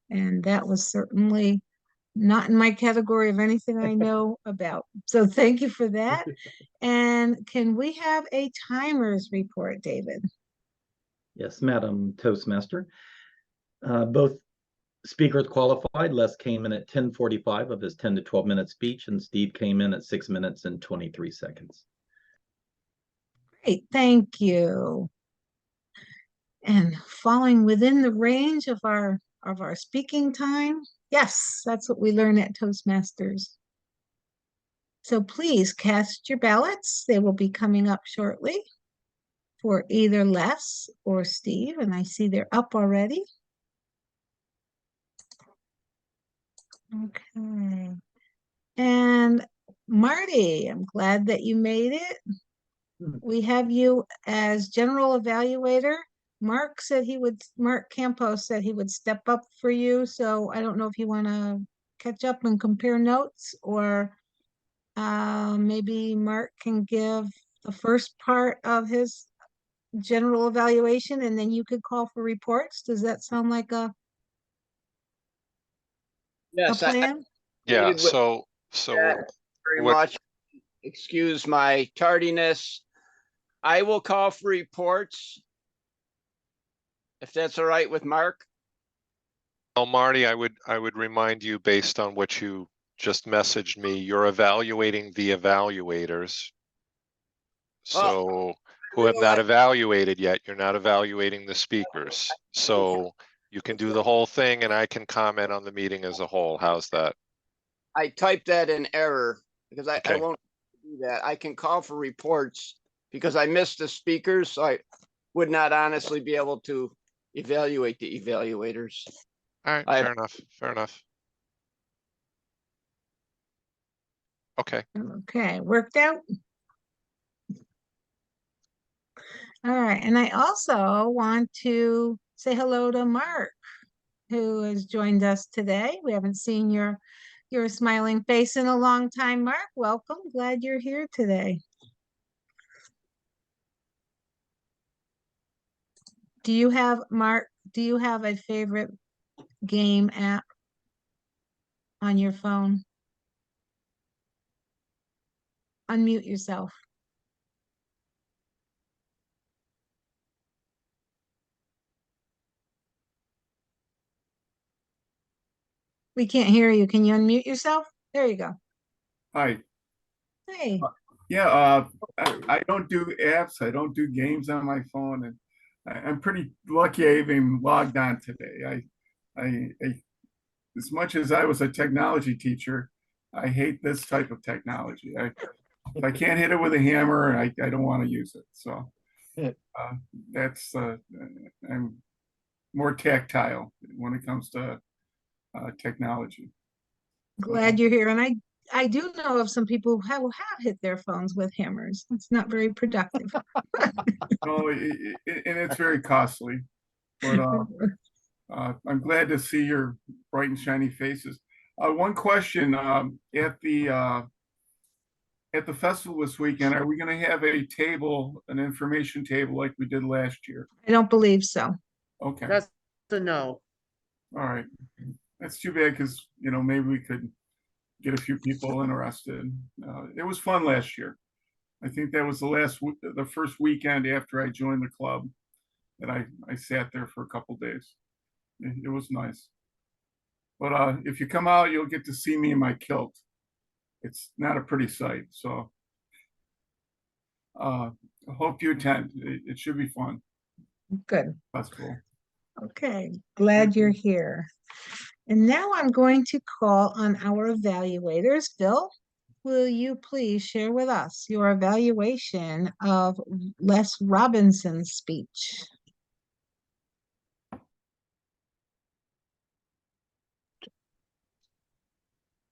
And that was certainly not in my category of anything I know about. So thank you for that. And can we have a timers report, David? Yes, Madam Toastmaster. Both speakers qualified. Les came in at 10:45 of his 10 to 12 minute speech, and Steve came in at 6 minutes and 23 seconds. Great, thank you. And falling within the range of our speaking time. Yes, that's what we learn at Toastmasters. So please cast your ballots. They will be coming up shortly for either Les or Steve, and I see they're up already. Okay. And Marty, I'm glad that you made it. We have you as general evaluator. Mark Campos said he would step up for you. So I don't know if you want to catch up and compare notes, or maybe Mark can give the first part of his general evaluation and then you could call for reports. Does that sound like a Yes, plan? Yeah, David, so very what, much. Excuse my tardiness. I will call for reports, if that's all right with Mark. well, Marty, I would remind you, based on what you just messaged me, you're evaluating the evaluators. So who have not evaluated yet, you're not evaluating the speakers. So you can do the whole thing and I can comment on the meeting as a whole. How's that? I typed that in error because I Okay. won't do that. I can call for reports because I missed the speakers, so I would not honestly be able to evaluate the evaluators. All right, fair enough, fair enough. Okay. Okay, worked out. All right, and I also want to say hello to Mark, who has joined us today. We haven't seen your smiling face in a long time. Mark, welcome. Glad you're here today. Do you have, Mark, do you have a favorite game app? on your phone. Unmute yourself. We can't hear you. Can you unmute yourself? There you go. Hi. Hey. Yeah, I don't do apps. I don't do games on my phone, and I'm pretty lucky I even logged on today. I as much as I was a technology teacher, I hate this type of technology. If I can't hit it with a hammer, I don't want to use it. So that's I'm more tactile when it comes to technology. Glad you're here. And I do know of some people who have hit their phones with hammers. It's not very productive. No, and it's very costly. But I'm glad to see your bright and shiny faces. One question, at the festival this weekend, are we going to have a table, an information table like we did last year? I don't believe so. Okay. That's a no. All right. That's too bad because, maybe we could get a few people interested. It was fun last year. I think that was the first weekend after I joined the club that I sat there for a couple days. It was nice. But if you come out, you'll get to see me in my kilt. It's not a pretty sight. So I hope you attend. It should be fun. Good. That's cool. Okay. Glad you're here. And now I'm going to call on our evaluators. Phil, will you please share with us your evaluation of Les Robinson's speech?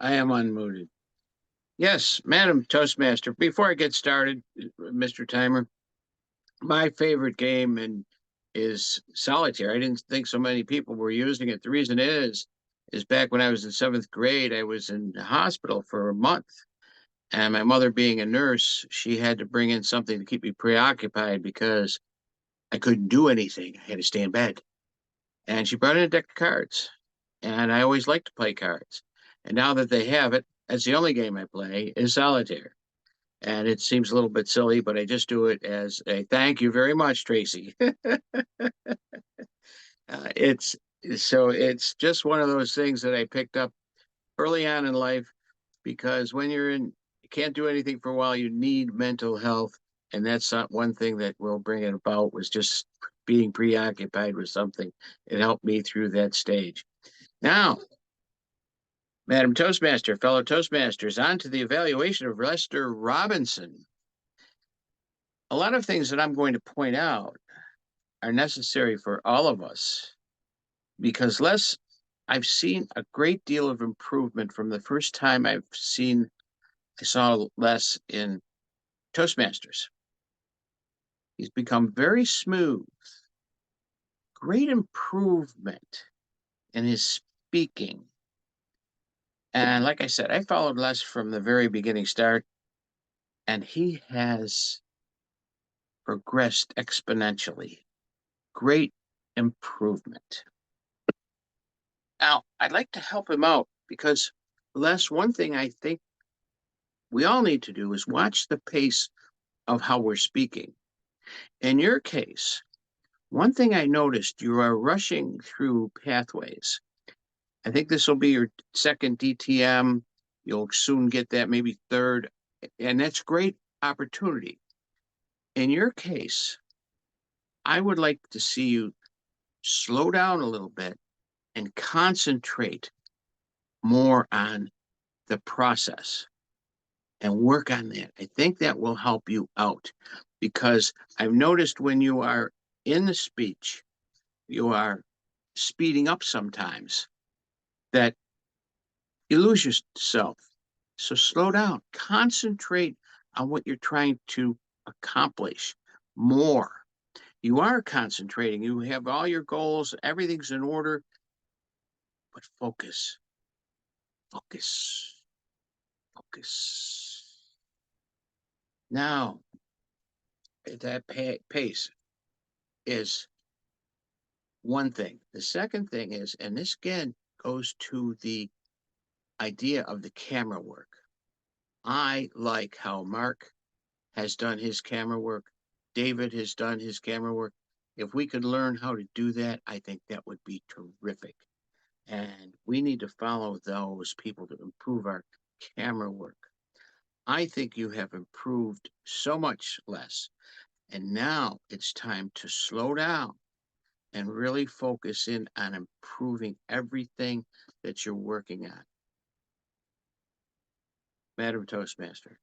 I am unmuted. Yes, Madam Toastmaster, before I get started, Mr. Timer, my favorite game is solitaire. I didn't think so many people were using it. The reason is back when I was in 7th grade, I was in the hospital for a month. And my mother being a nurse, she had to bring in something to keep me preoccupied because I couldn't do anything. I had to stay in bed. And she brought in a deck of cards. And I always liked to play cards. And now that they have it, that's the only game I play is solitaire. And it seems a little bit silly, but I just do it as a thank you very much, Tracy. It's just one of those things that I picked up early on in life because when you can't do anything for a while, you need mental health. And that's not one thing that will bring it about was just being preoccupied with something. It helped me through that stage. Now, Madam Toastmaster, fellow Toastmasters, on to the evaluation of Lester Robinson. A lot of things that I'm going to point out are necessary for all of us because I've seen a great deal of improvement from the first time I saw Les in Toastmasters. He's become very smooth, great improvement in his speaking. And like I said, I followed Les from the very beginning start, and he has progressed exponentially. Great improvement. Now, I'd like to help him out because, Les, one thing I think we all need to do is watch the pace of how we're speaking. In your case, one thing I noticed, you are rushing through pathways. I think this will be your second DTM. You'll soon get that, maybe third, and that's great opportunity. In your case, I would like to see you slow down a little bit and concentrate more on the process and work on that. I think that will help you out because I've noticed when you are in the speech, you are speeding up sometimes that you lose yourself. So slow down, concentrate on what you're trying to accomplish more. You are concentrating, you have all your goals, everything's in order, but focus, focus, focus. Now, at that pace is one thing. The second thing is, and this again goes to the idea of the camera work. I like how Mark has done his camera work. David has done his camera work. If we could learn how to do that, I think that would be terrific. And we need to follow those people to improve our camera work. I think you have improved so much, Les. And now it's time to slow down and really focus in on improving everything that you're working on. Madam Toastmaster.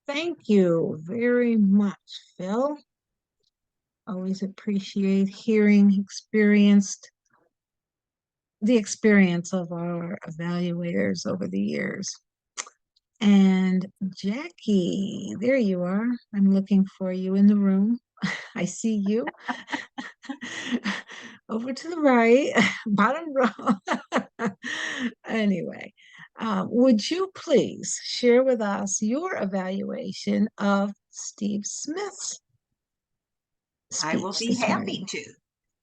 Thank you very much, Phil. Always appreciate hearing the experience of our evaluators over the years. And Jackie, there you are. I'm looking for you in the room. I see you. Over to the right, bottom row. Anyway, would you please share with us your evaluation of Steve Smith's I will speech be this happy morning? to.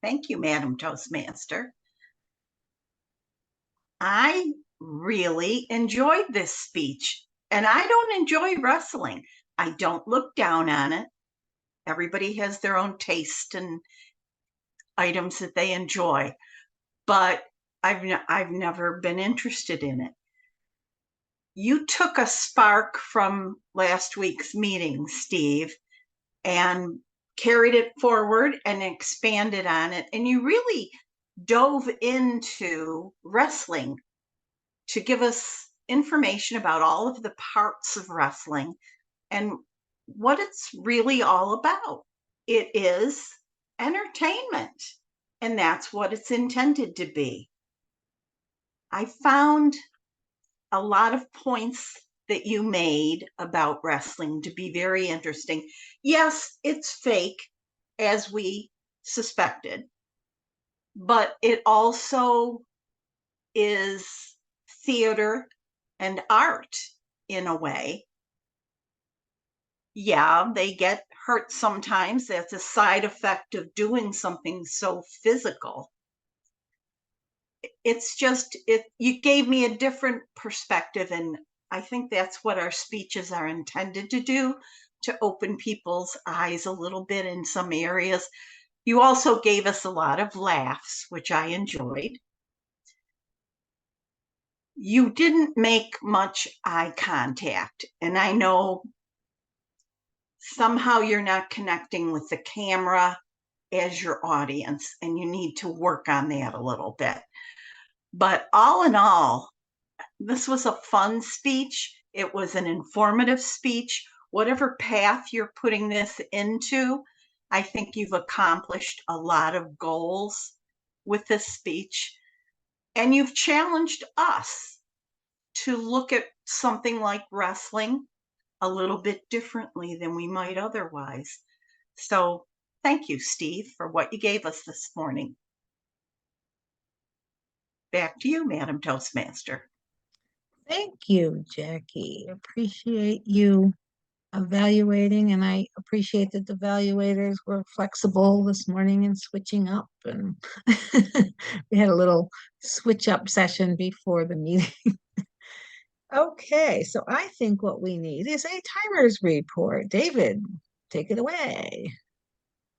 Thank you, Madam Toastmaster. I really enjoyed this speech, and I don't enjoy wrestling. I don't look down on it. Everybody has their own taste and items that they enjoy, but I've never been interested in it. You took a spark from last week's meeting, Steve, and carried it forward and expanded on it, and you really dove into wrestling to give us information about all of the parts of wrestling and what it's really all about. It is entertainment, and that's what it's intended to be. I found a lot of points that you made about wrestling to be very interesting. Yes, it's fake, as we suspected, but it also is theater and art in a way. Yeah, they get hurt sometimes. That's a side effect of doing something so physical. It's just, you gave me a different perspective, and I think that's what our speeches are intended to do, to open people's eyes a little bit in some areas. You also gave us a lot of laughs, which I enjoyed. You didn't make much eye contact, and I know somehow you're not connecting with the camera as your audience, and you need to work on that a little bit. But all in all, this was a fun speech. It was an informative speech. Whatever path you're putting this into, I think you've accomplished a lot of goals with this speech. And you've challenged us to look at something like wrestling a little bit differently than we might otherwise. So thank you, Steve, for what you gave us this morning. Back to you, Madam Toastmaster. Thank you, Jackie. Appreciate you evaluating, and I appreciate that the evaluators were flexible this morning and switching up, and we had a little switch up session before the meeting. Okay, so I think what we need is a timers report. David, take it away.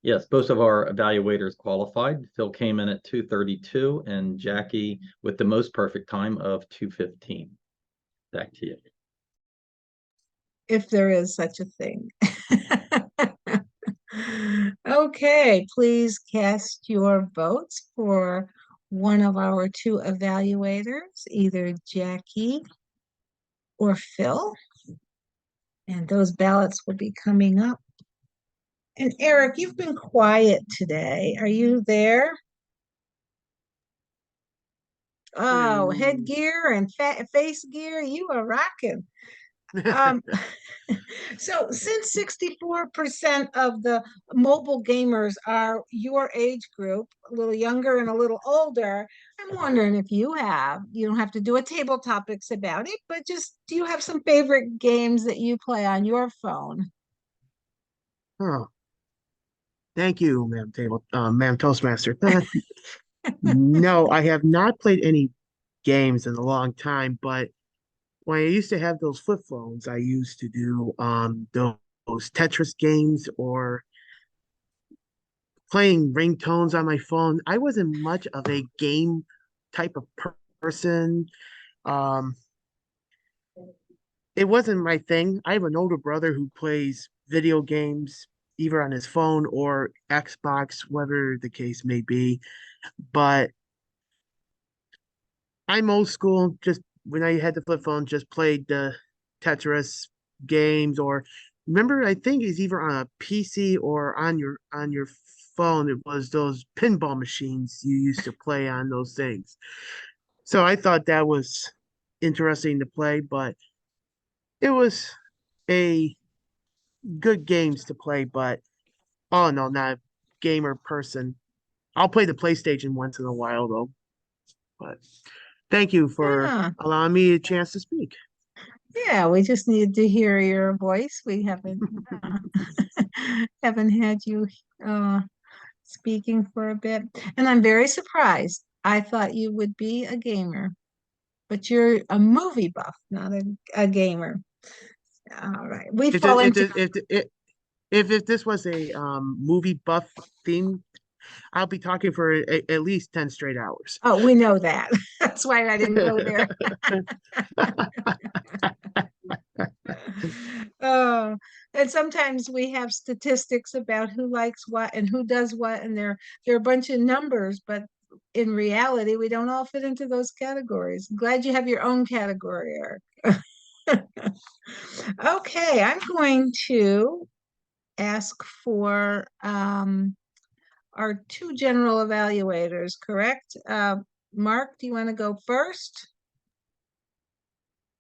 Yes, both of our evaluators qualified. Phil came in at 2:32 and Jackie with the most perfect time of 2:15. Back to you. If there is such a thing. Okay, please cast your votes for one of our two evaluators, either Jackie or Phil. And those ballots will be coming up. And Eric, you've been quiet today. Are you there? Oh, headgear and face gear, you are rocking. So since 64% of the mobile gamers are your age group, a little younger and a little older, I'm wondering if you don't have to do a table topics about it, but just do you have some favorite games that you play on your phone? Oh, thank you, Ma'am Toastmaster. No, I have not played any games in a long time, but when I used to have those flip phones, I used to do those Tetris games or playing ringtones on my phone. I wasn't much of a game type of person. Um, it wasn't my thing. I have an older brother who plays video games either on his phone or Xbox, whatever the case may be. But I'm old school. Just when I had the flip phone, just played the Tetris games or remember I think it's either on a PC or on your phone. It was those pinball machines you used to play on those things. So I thought that was interesting to play, but it was a good games to play, but oh no, not a gamer person. I'll play the PlayStation once in a while though. But thank you for Yeah. allowing me a chance to speak. Yeah, we just needed to hear your voice. We haven't haven't had you uh speaking for a bit. And I'm very surprised. I thought you would be a gamer, but you're a movie buff, not a gamer. All right. We If fall it, into if this was a movie buff theme, I'll be talking for at least 10 straight hours. Oh, we know that. That's why I didn't go there. Oh, and sometimes we have statistics about who likes what and who does what, and they're a bunch of numbers, but in reality, we don't all fit into those categories. Glad you have your own category, Eric. Okay, I'm going to ask for our two general evaluators, correct? Mark, do you want to go first?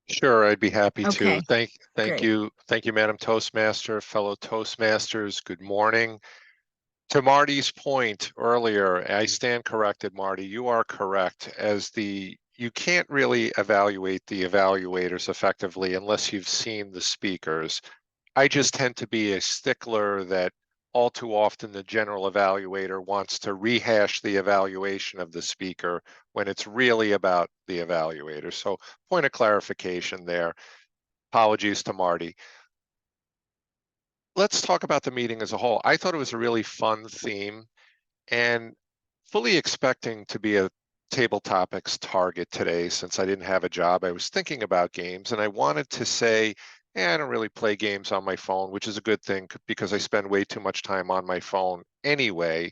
Sure, I'd be happy to. Okay, Thank great. you, Madam Toastmaster, fellow Toastmasters. Good morning. To Marty's point earlier, I stand corrected, Marty. You are correct. You can't really evaluate the evaluators effectively unless you've seen the speakers. I just tend to be a stickler that all too often the general evaluator wants to rehash the evaluation of the speaker when it's really about the evaluator. So point of clarification there. Apologies to Marty. Let's talk about the meeting as a whole. I thought it was a really fun theme and fully expecting to be a table topics target today since I didn't have a job. I was thinking about games and I wanted to say, I don't really play games on my phone, which is a good thing because I spend way too much time on my phone anyway,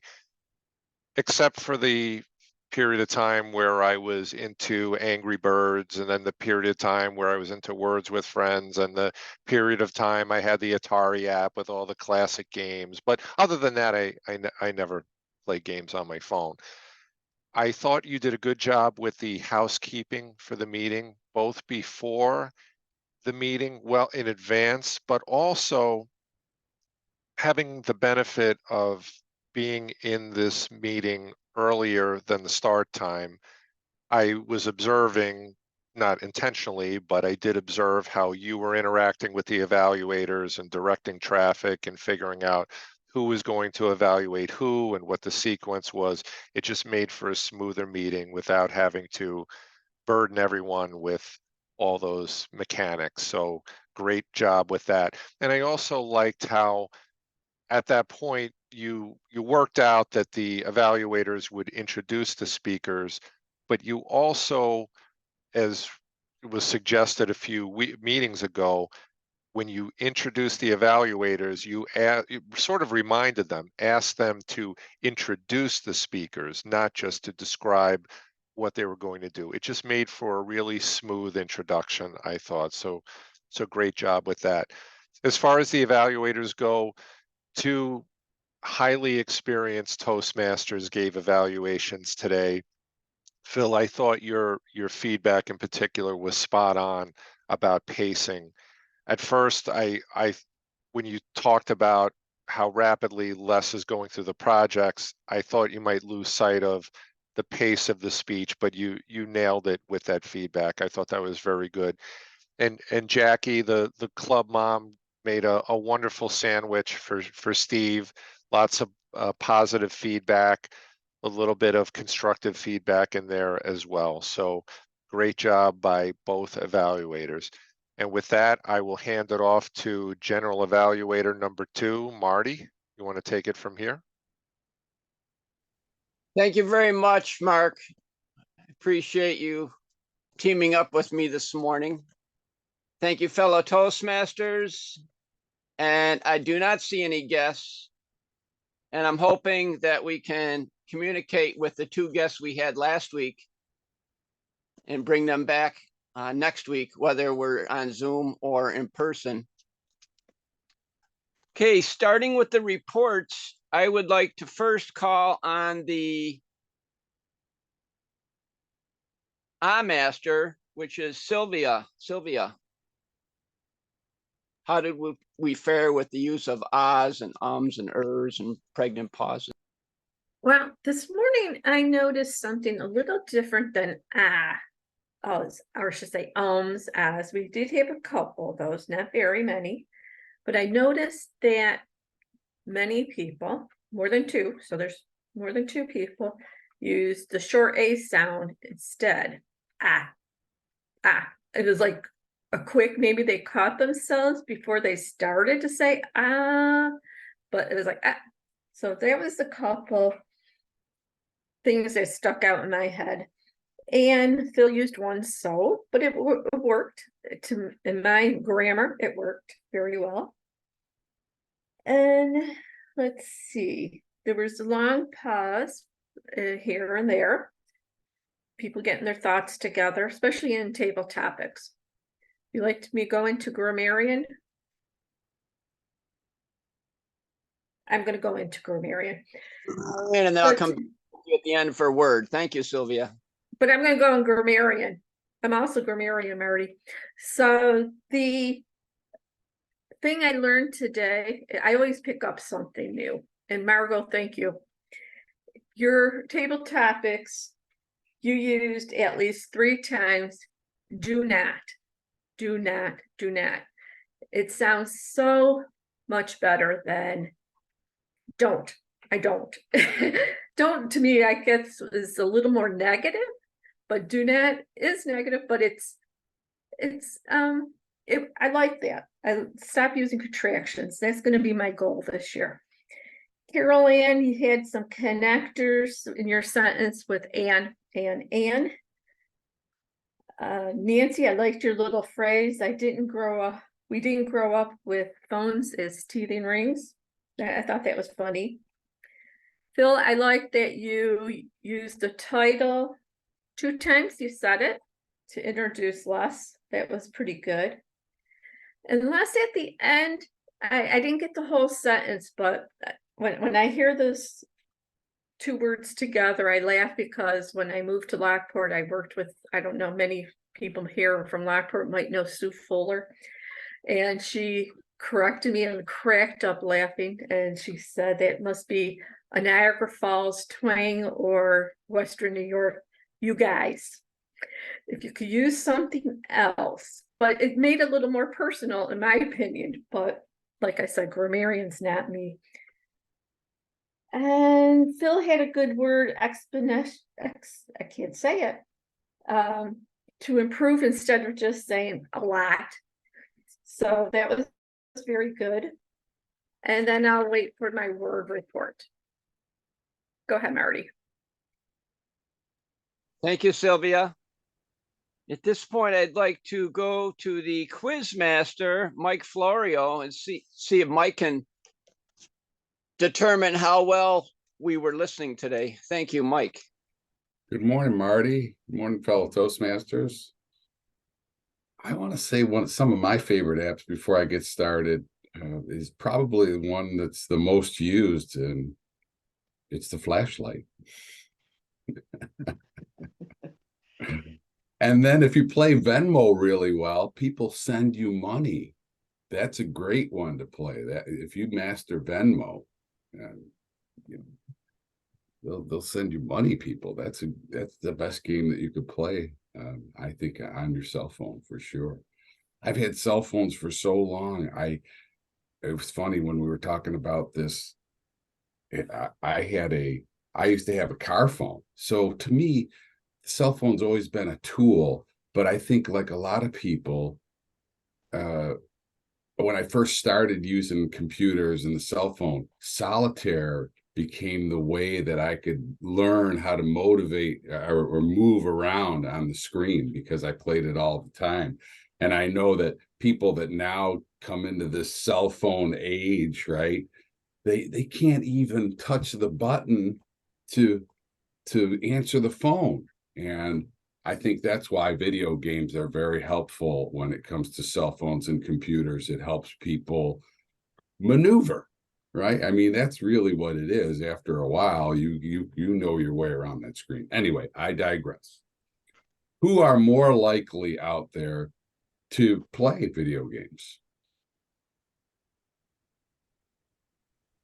except for the period of time where I was into Angry Birds and then the period of time where I was into Words with Friends and the period of time I had the Atari app with all the classic games. But other than that, I never play games on my phone. I thought you did a good job with the housekeeping for the meeting, both before the meeting, well in advance, but also having the benefit of being in this meeting earlier than the start time. I was observing, not intentionally, but I did observe how you were interacting with the evaluators and directing traffic and figuring out who was going to evaluate who and what the sequence was. It just made for a smoother meeting without having to burden everyone with all those mechanics. So great job with that. And I also liked how at that point you worked out that the evaluators would introduce the speakers, but you also, as was suggested a few meetings ago, when you introduced the evaluators, you sort of reminded them, asked them to introduce the speakers, not just to describe what they were going to do. It just made for a really smooth introduction, I thought. So great job with that. As far as the evaluators go, two highly experienced Toastmasters gave evaluations today. Phil, I thought your feedback in particular was spot on about pacing. At first, when you talked about how rapidly Les is going through the projects, I thought you might lose sight of the pace of the speech, but you nailed it with that feedback. I thought that was very good. And Jackie, the club mom, made a wonderful sandwich for Steve. Lots of positive feedback. a little bit of constructive feedback in there as well. So great job by both evaluators. And with that, I will hand it off to General Evaluator number 2, Marty. You want to take it from here? Thank you very much, Mark. I appreciate you teaming up with me this morning. Thank you, fellow Toastmasters. And I do not see any guests. And I'm hoping that we can communicate with the 2 guests we had last week and bring them back next week, whether we're on Zoom or in person. Okay, starting with the reports, I would like to first call on the master, which is Sylvia. Sylvia, how did we fare with the use of ahs and ums and ers and pregnant pauses? Well, this morning I noticed something a little different than or I should say ums, as we did have a couple of those, not very many, but I noticed that many people, more than 2, so there's more than 2 people, use the short A sound instead. It was like a quick, maybe they caught themselves before they started to say but it was like So that was a couple things that stuck out in my head. And Phil used one so, but it worked. In my grammar, it worked very well. And let's see, there was a long pause here and there. People getting their thoughts together, especially in table topics. You like me go into grammarian? I'm going to go into grammarian. And then I'll come to you at the end for a word. Thank you, Sylvia. But I'm going to go in grammarian. I'm also grammarian, Marty. So the thing I learned today, I always pick up something new. And Margot, thank you. Your table topics, you used at least 3 times, do not, do not, do not. It sounds so much better than don't. I don't. Don't, to me, I guess, is a little more negative, but do not is negative, but I like that. I stop using contractions. That's going to be my goal this year. Carol Ann, you had some connectors in your sentence with and. Nancy, I liked your little phrase. We didn't grow up with phones as teething rings. I thought that was funny. Phil, I like that you used the title 2 times. You said it to introduce Les. That was pretty good. And Les at the end, I didn't get the whole sentence, but when I hear those 2 words together, I laugh because when I moved to Lockport, I worked with, I don't know, many people here from Lockport might know Sue Fuller. And she corrected me and cracked up laughing. And she said that must be a Niagara Falls twang or Western New York, you guys. If you could use something else, but it made it a little more personal in my opinion. But like I said, grammarian's not me. And Phil had a good word, I can't say it, to improve instead of just saying a lot. So that was very good. And then I'll wait for my word report. Go ahead, Marty. Thank you, Sylvia. At this point, I'd like to go to the quiz master, Mike Florio, and see if Mike can determine how well we were listening today. Thank you, Mike. Good morning, Marty. Good morning, fellow Toastmasters. I want to say some of my favorite apps before I get started is probably the one that's the most used, and it's the flashlight. And then if you play Venmo really well, people send you money. That's a great one to play. That if you master Venmo, they'll send you money, people. That's the best game that you could play. I think on your cell phone for sure. I've had cell phones for so long. It was funny when we were talking about this. I had a I used to have a car phone. So to me, the cell phone's always been a tool, but I think like a lot of people, when I first started using computers and the cell phone, solitaire became the way that I could learn how to motivate or move around on the screen because I played it all the time. And I know that people that now come into this cell phone age, right? They can't even touch the button to answer the phone. And I think that's why video games are very helpful when it comes to cell phones and computers. It helps people maneuver, right? I mean, that's really what it is. After a while, you know your way around that screen. Anyway, I digress. Who are more likely out there to play video games?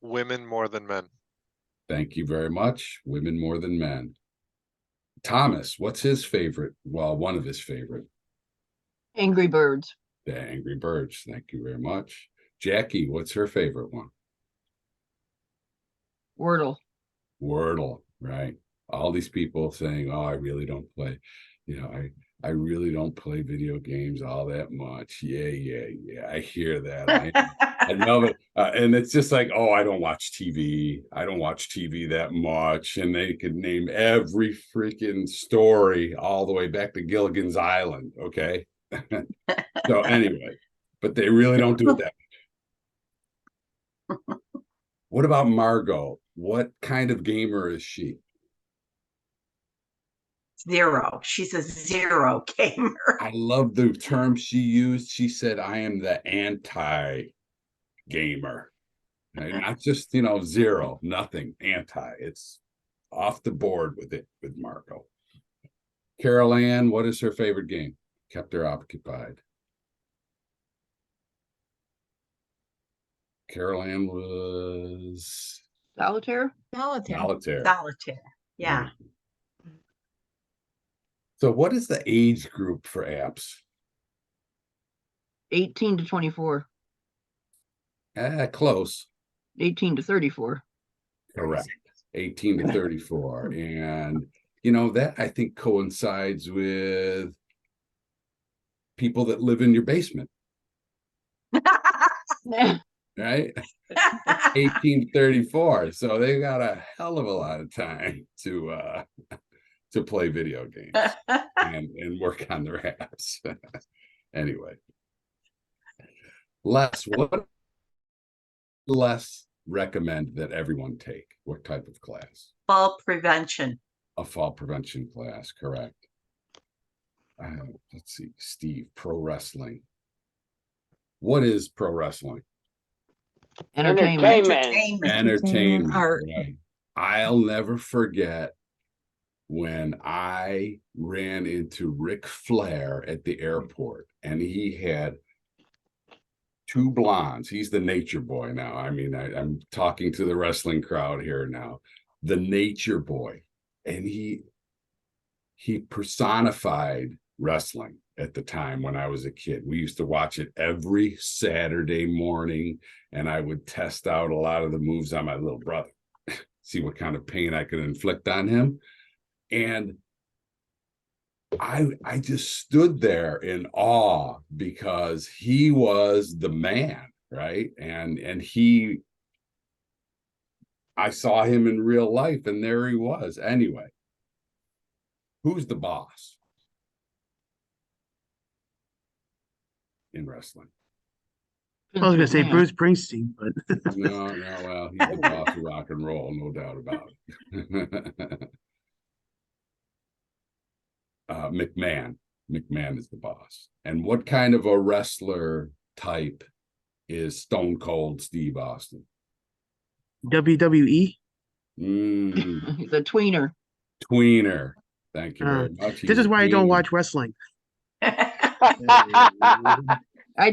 Women more than men. Thank you very much. Women more than men. Thomas, what's his favorite? Well, one of his favorite. Angry Birds. The Angry Birds. Thank you very much. Jackie, what's her favorite one? Wordle. Wordle, right? All these people saying, "Oh, I really don't play. I really don't play video games all that much." Yeah. I hear that. I know it. And it's just like, "Oh, I don't watch TV. I don't watch TV that much." And they could name every freaking story all the way back to Gilligan's Island. Okay. So anyway, but they really don't do it that much. What about Margot? What kind of gamer is she? Zero. She's a zero gamer. I love the term she used. She said, "I am the anti-gamer." Not just, zero, nothing, anti. It's off the board with it, with Marco. Carol Ann, what is her favorite game? Kept her occupied. Carol Ann was Solitaire. Solitaire. Yeah. So what is the age group for apps? 18 to 24. Close. 18 to 34. Correct. 18 to 34. And, that I think coincides with people that live in your basement. Right? 18 to 34. So they got a hell of a lot of time to play video games and work on their apps. Anyway. What Les recommend that everyone take? What type of class? Fall prevention. A fall prevention class, correct. Let's see, Steve, pro wrestling. What is pro wrestling? Entertainment. Entertainment. Art. Right. I'll never forget when I ran into Ric Flair at the airport, and he had two blondes. He's the nature boy now. I mean, I'm talking to the wrestling crowd here now. The nature boy. And he personified wrestling at the time when I was a kid. We used to watch it every Saturday morning, and I would test out a lot of the moves on my little brother, see what kind of pain I could inflict on him. And I just stood there in awe because he was the man, right? And I saw him in real life, and there he was. Anyway, who's the boss in wrestling? I was gonna say Bruce Springsteen, but No, well, he's the boss of rock and roll, no doubt about it. McMahon is the boss. And what kind of a wrestler type is Stone Cold Steve Austin? WWE. He's a tweener. Tweener. Thank you very much. This is why I don't watch wrestling. I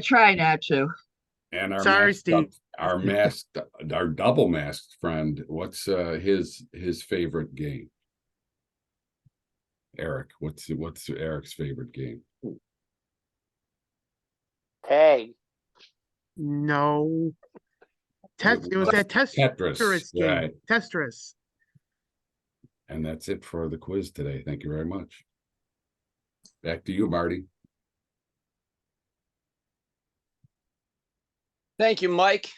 try not to. And our Sorry, Steve. Our double masked friend, what's his favorite game? Eric, what's Eric's favorite game? Tag. No. It was that Tetris game. Right. Tetris. And that's it for the quiz today. Thank you very much. Back to you, Marty. Thank you, Mike.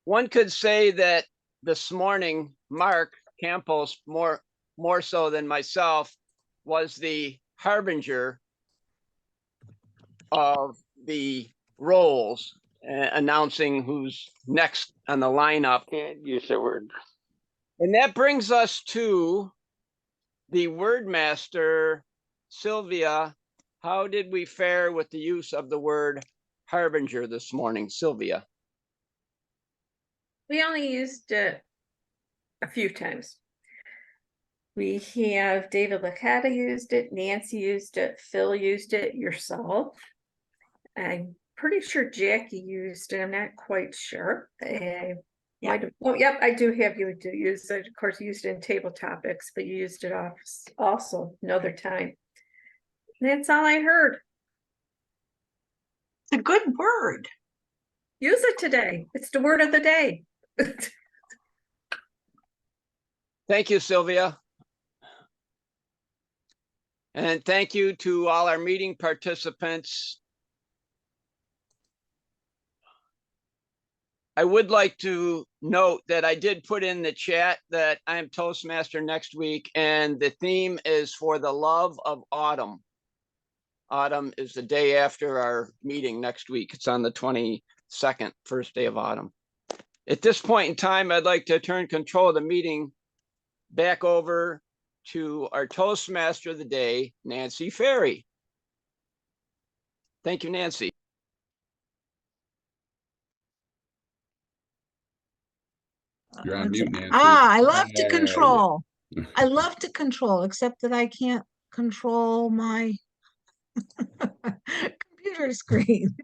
One could say that this morning, Mark Campos, more so than myself, was the harbinger of the roles, announcing who's next on the lineup. Can't use that word. And that brings us to the word master, Sylvia. How did we fare with the use of the word harbinger this morning, Sylvia? We only used it a few times. We have David Licata used it, Nancy used it, Phil used it, yourself. I'm pretty sure Jackie used it. I'm not quite sure. Might have, oh, yep, I do have you to use it. Of course, you used it in table topics, but you used it also another time. And that's all I heard. It's a good word. Use it today. It's the word of the day. Thank you, Sylvia. And thank you to all our meeting participants. I would like to note that I did put in the chat that I'm Toastmaster next week, and the theme is for the love of autumn. Autumn is the day after our meeting next week. It's on the 22nd, first day of autumn. At this point in time, I'd like to turn control of the meeting back over to our Toastmaster of the day, Nancy Ferry. Thank you, Nancy. You're on mute, Nancy. I love to Yeah. control. I love to control, except that I can't control my computer screen.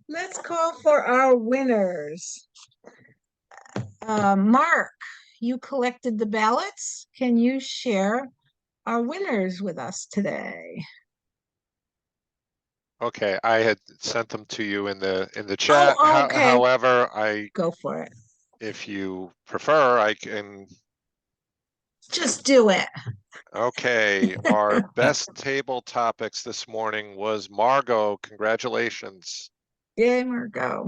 Let's call for our winners. Mark, you collected the ballots. Can you share our winners with us today? Okay, I had sent them to you in the chat. Oh, okay. However, I go for it. If you prefer, I can. Just do it. Okay, our best table topics this morning was Margot. Congratulations. Yay, Margot.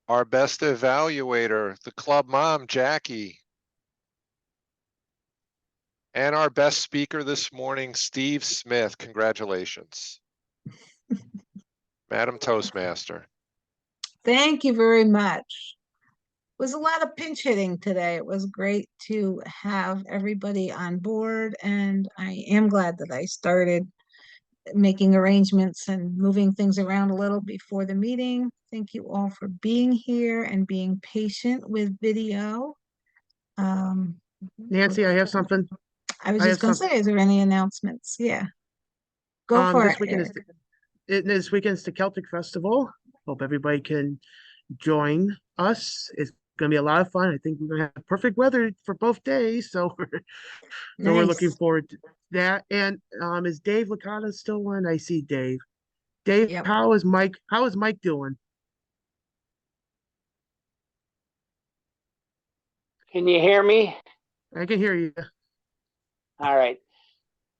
Our best evaluator, the club mom, Jackie. And our best speaker this morning, Steve Smith. Congratulations. Madam Toastmaster. Thank you very much. It was a lot of pinch hitting today. It was great to have everybody on board, and I am glad that I started making arrangements and moving things around a little before the meeting. Thank you all for being here and being patient with video. Nancy, I have something. I was just going to say, is there any announcements? Yeah. Go for this it. Weekend this weekend is the Celtic Festival. Hope everybody can join us. It's going to be a lot of fun. I think we're going to have perfect weather for both days. So we're looking forward to that. And is Dave Licata still on? I see Dave. Dave, yep. How is Mike doing? Can you hear me? I can hear you. All right.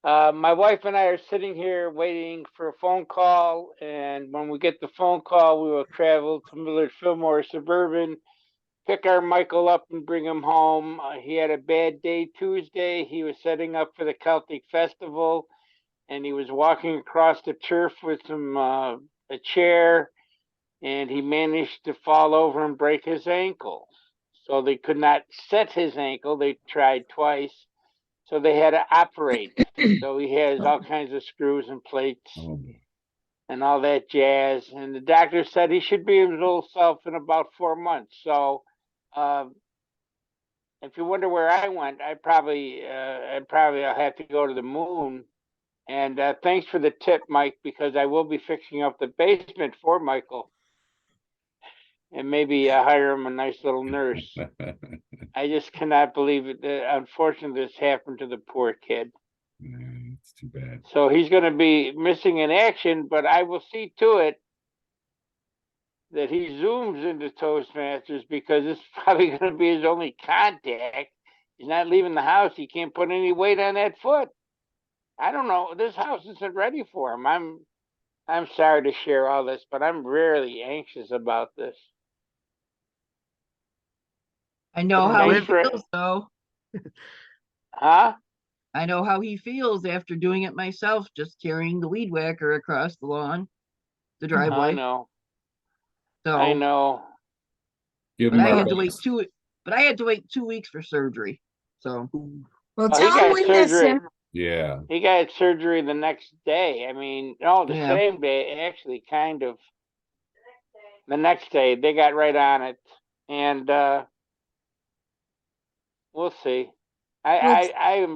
My wife and I are sitting here waiting for a phone call, and when we get the phone call, we will travel to Millard Fillmore Suburban, pick our Michael up and bring him home. He had a bad day Tuesday. He was setting up for the Celtic Festival, and he was walking across the turf with a chair, and he managed to fall over and break his ankle. So they could not set his ankle. They tried twice. So they had to operate. So he has all kinds of screws and plates and all that jazz. And the doctor said he should be his old self in about 4 months. So if you wonder where I went, I'll have to go to the moon. And thanks for the tip, Mike, because I will be fixing up the basement for Michael. And maybe hire him a nice little nurse. I just cannot believe it. Unfortunately, this happened to the poor kid. It's too bad. So he's going to be missing in action, but I will see to it that he zooms into Toastmasters because it's probably going to be his only contact. He's not leaving the house. He can't put any weight on that foot. I don't know. This house isn't ready for him. I'm sorry to share all this, but I'm really anxious about this. I know how he Thanks for, feels though. huh? I know how he feels after doing it myself, just carrying the weed whacker across the lawn, the I driveway. know. So, I know. Give but him I our had to wait best. 2 weeks for surgery. So, Well, Oh, he tell him got we miss surgery. him. Yeah. He got surgery the next day. I mean, no, the yeah. same day, actually, kind of. The next day, they got right on it, and we'll see. Well,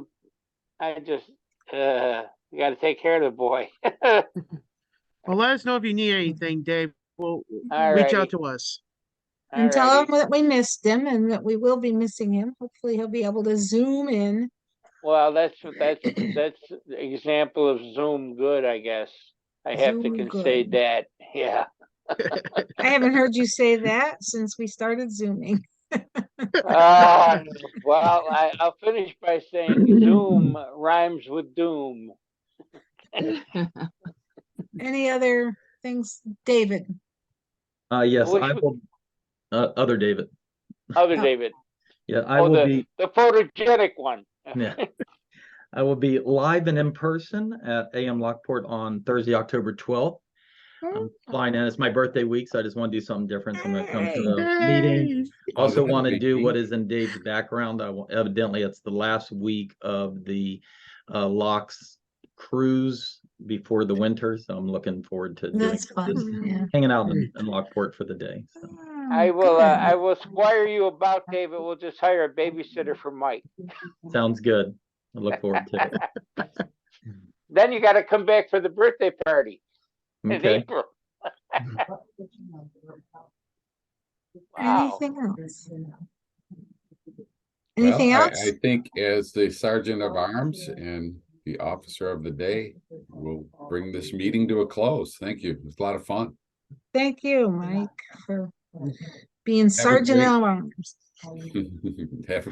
I just you got to take care of the boy. Well, let us know if you need anything, Dave. Well, All reach out righty. to us. and tell him Alrighty. that we missed him and that we will be missing him. Hopefully he'll be able to zoom in. Well, that's the example of Zoom good, I guess. I have to Zoom concede good. that. Yeah. I haven't heard you say that since we started zooming. Well, I'll finish by saying Zoom rhymes with doom. Any other things, David? Yes, Which I will. Other David. other Oh. David? Yeah, I Oh, will be. the photogenic one. Yeah, I will be live and in person at AM Lockport on Thursday, October 12th. I'm flying in. It's my birthday week, so I just want to do something different. So I'm going to come to the meeting. Also that's want to do neat. what is in Dave's background. Evidently, it's the last week of the Locks cruise before the winter, so I'm looking forward to doing That's fun. just Yeah. hanging out in Lockport for the day. So. I Good. will squire you about David. We'll just hire a babysitter for Mike. Sounds good. I look forward to it. Then you got to come back for the birthday party in Okay. April. Wow. Anything else? Well, Anything I else? think as the sergeant of arms and the officer of the day, we'll bring this meeting to a close. Thank you. It was a lot of fun. Thank you, Mike, for being Have a Sergeant great- at Arms. Have a